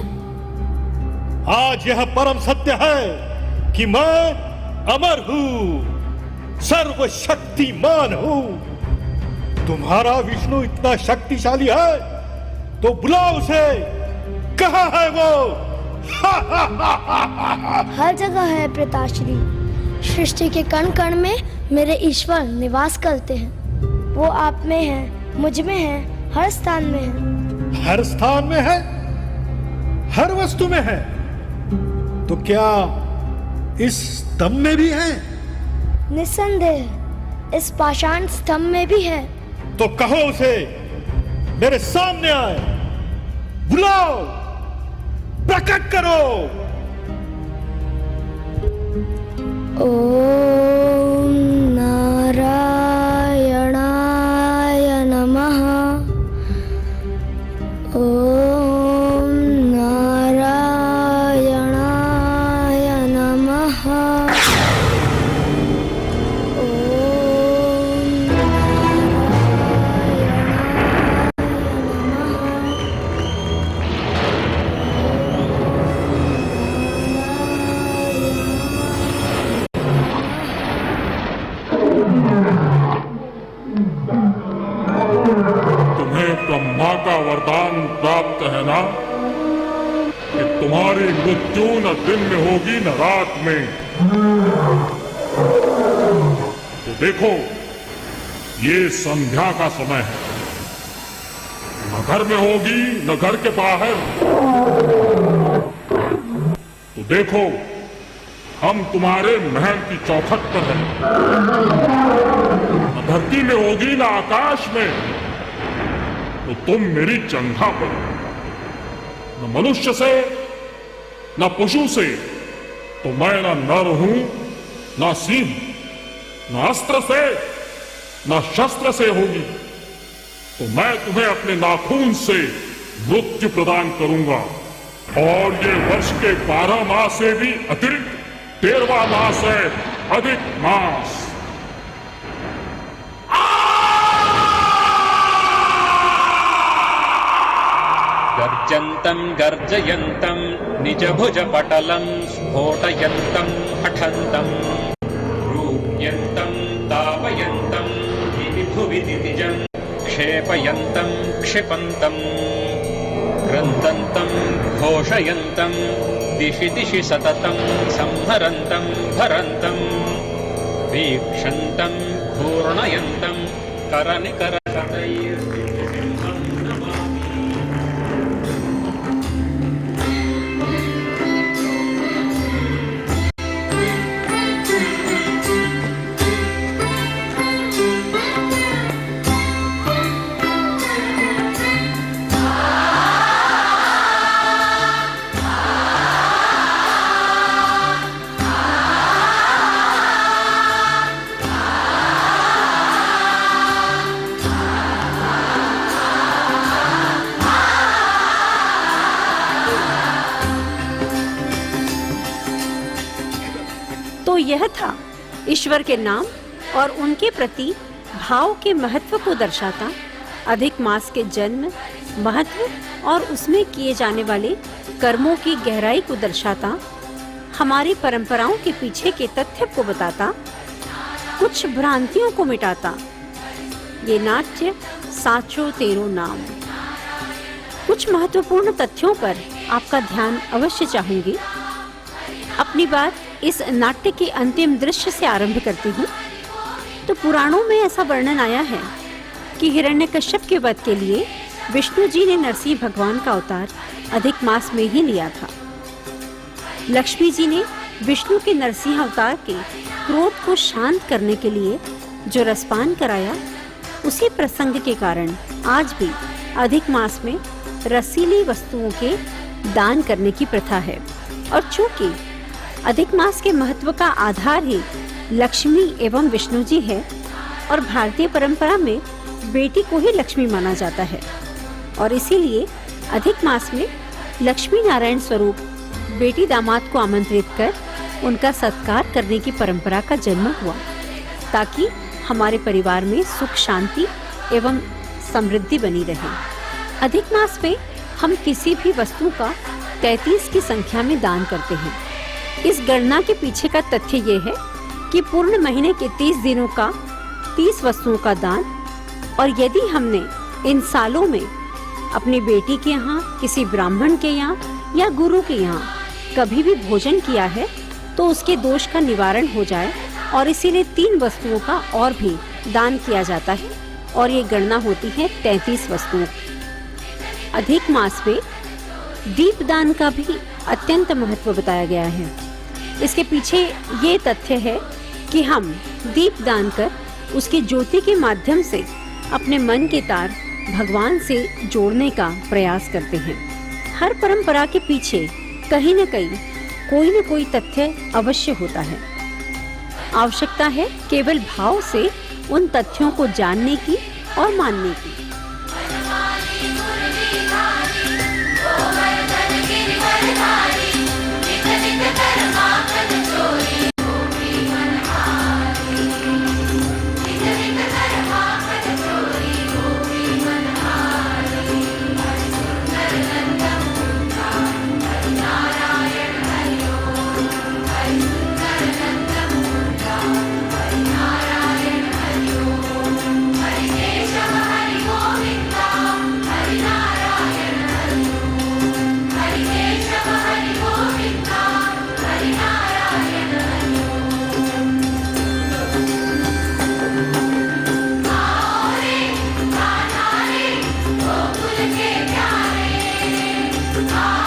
आज यह परम सत्य है कि मैं अमर हूँ, सर्वशक्तिमान हूँ। तुम्हारा विष्णु इतना शक्तिशाली है तो बुलाओ उसे। कहाँ है वो? हर जगह है पिताश्री। सृष्टि के कण कण में मेरे ईश्वर निवास करते हैं। वो आप में है, मुझ में है, हर स्थान में है। हर स्थान में है, हर वस्तु में है। तो क्या इस स्तंभ में भी है? निस्संदेह इस पाषाण स्तंभ में भी है। तो कहो उसे मेरे सामने आए। बुलाओ, प्रकट करो। ओम नारायणाय नमः। ओम नारायणाय नमः। ब्रह्मा का वरदान प्राप्त है ना कि तुम्हारी मृत्यु न दिन में होगी न रात में। तो देखो, ये संध्या का समय है। न घर में होगी न घर के बाहर। तो देखो, हम तुम्हारे महल की चौखट पर हैं। न धरती में होगी न आकाश में। तो तुम मेरी जंघा पर, न मनुष्य से न पशु से। तो मैं न नर हूं न सिंह, न अस्त्र से न शस्त्र से होगी। तो मैं तुम्हें अपने नाखून से मृत्यु प्रदान करूंगा। और ये वर्ष के 12 मास से भी अतिरिक्त 13वां मास है, अधिक मास। गर्जन्तं गर्जयन्तं निजभुजपटलं स्फोटयन्तं पठन्तं रूप्यन्तं तापयन्तं भुवि दितिजं क्षेपयन्तं क्षिपन्तं क्रन्दन्तं घोषयन्तं दिशि दिशि सततं संहरन्तं भरन्तं वीक्षन्तं घूर्णयन्तं करनिकरशतैर्सिंहं नमामि। तो यह था ईश्वर के नाम और उनके प्रति भाव के महत्व को दर्शाता अधिक मास के जन्म, महत्व और उसमें किए जाने वाले कर्मों की गहराई को दर्शाता, हमारी परंपराओं के पीछे के तथ्य को बताता, कुछ भ्रांतियों को मिटाता। ये नाट्य साचो तेरो नाम। कुछ महत्वपूर्ण तथ्यों पर आपका ध्यान अवश्य चाहूंगी। अपनी बात इस नाट्य के अंतिम दृश्य से आरंभ करती हूँ। तो पुराणों में ऐसा वर्णन आया है कि हिरण्यकश्यप के वध के लिए विष्णु जी ने नरसिंह भगवान का अवतार अधिक मास में ही लिया था। लक्ष्मी जी ने विष्णु के नरसिंह अवतार के क्रोध को शांत करने के लिए जो रसपान कराया, उसी प्रसंग के कारण आज भी अधिक मास में रसीली वस्तुओं के दान करने की प्रथा है। और चूंकि अधिक मास के महत्व का आधार ही लक्ष्मी एवं विष्णु जी है और भारतीय परंपरा में बेटी को ही लक्ष्मी माना जाता है, और इसीलिए अधिक मास में लक्ष्मी नारायण स्वरूप बेटी दामाद को आमंत्रित कर उनका सत्कार करने की परंपरा का जन्म हुआ, ताकि हमारे परिवार में सुख शांति एवं समृद्धि बनी रहे। अधिक मास में हम किसी भी वस्तु का 33 की संख्या में दान करते हैं। इस गणना के पीछे का तथ्य ये है कि पूर्ण महीने के 30 दिनों का 30 वस्तुओं का दान, और यदि हमने इन सालों में अपनी बेटी के यहाँ, किसी ब्राह्मण के यहाँ या गुरु के यहाँ कभी भी भोजन किया है तो उसके दोष का निवारण हो जाए, और इसीलिए 3 वस्तुओं का और भी दान किया जाता है, और ये गणना होती है 33 वस्तुओं की। अधिक मास में दीपदान का भी अत्यंत महत्व बताया गया है। इसके पीछे ये तथ्य है कि हम दीप दान कर उसकी ज्योति के माध्यम से अपने मन के तार भगवान से जोड़ने का प्रयास करते हैं। हर परंपरा के पीछे कहीं न कहीं कोई न कोई तथ्य अवश्य होता है। आवश्यकता है केवल भाव से उन तथ्यों को जानने की और मानने की। Ah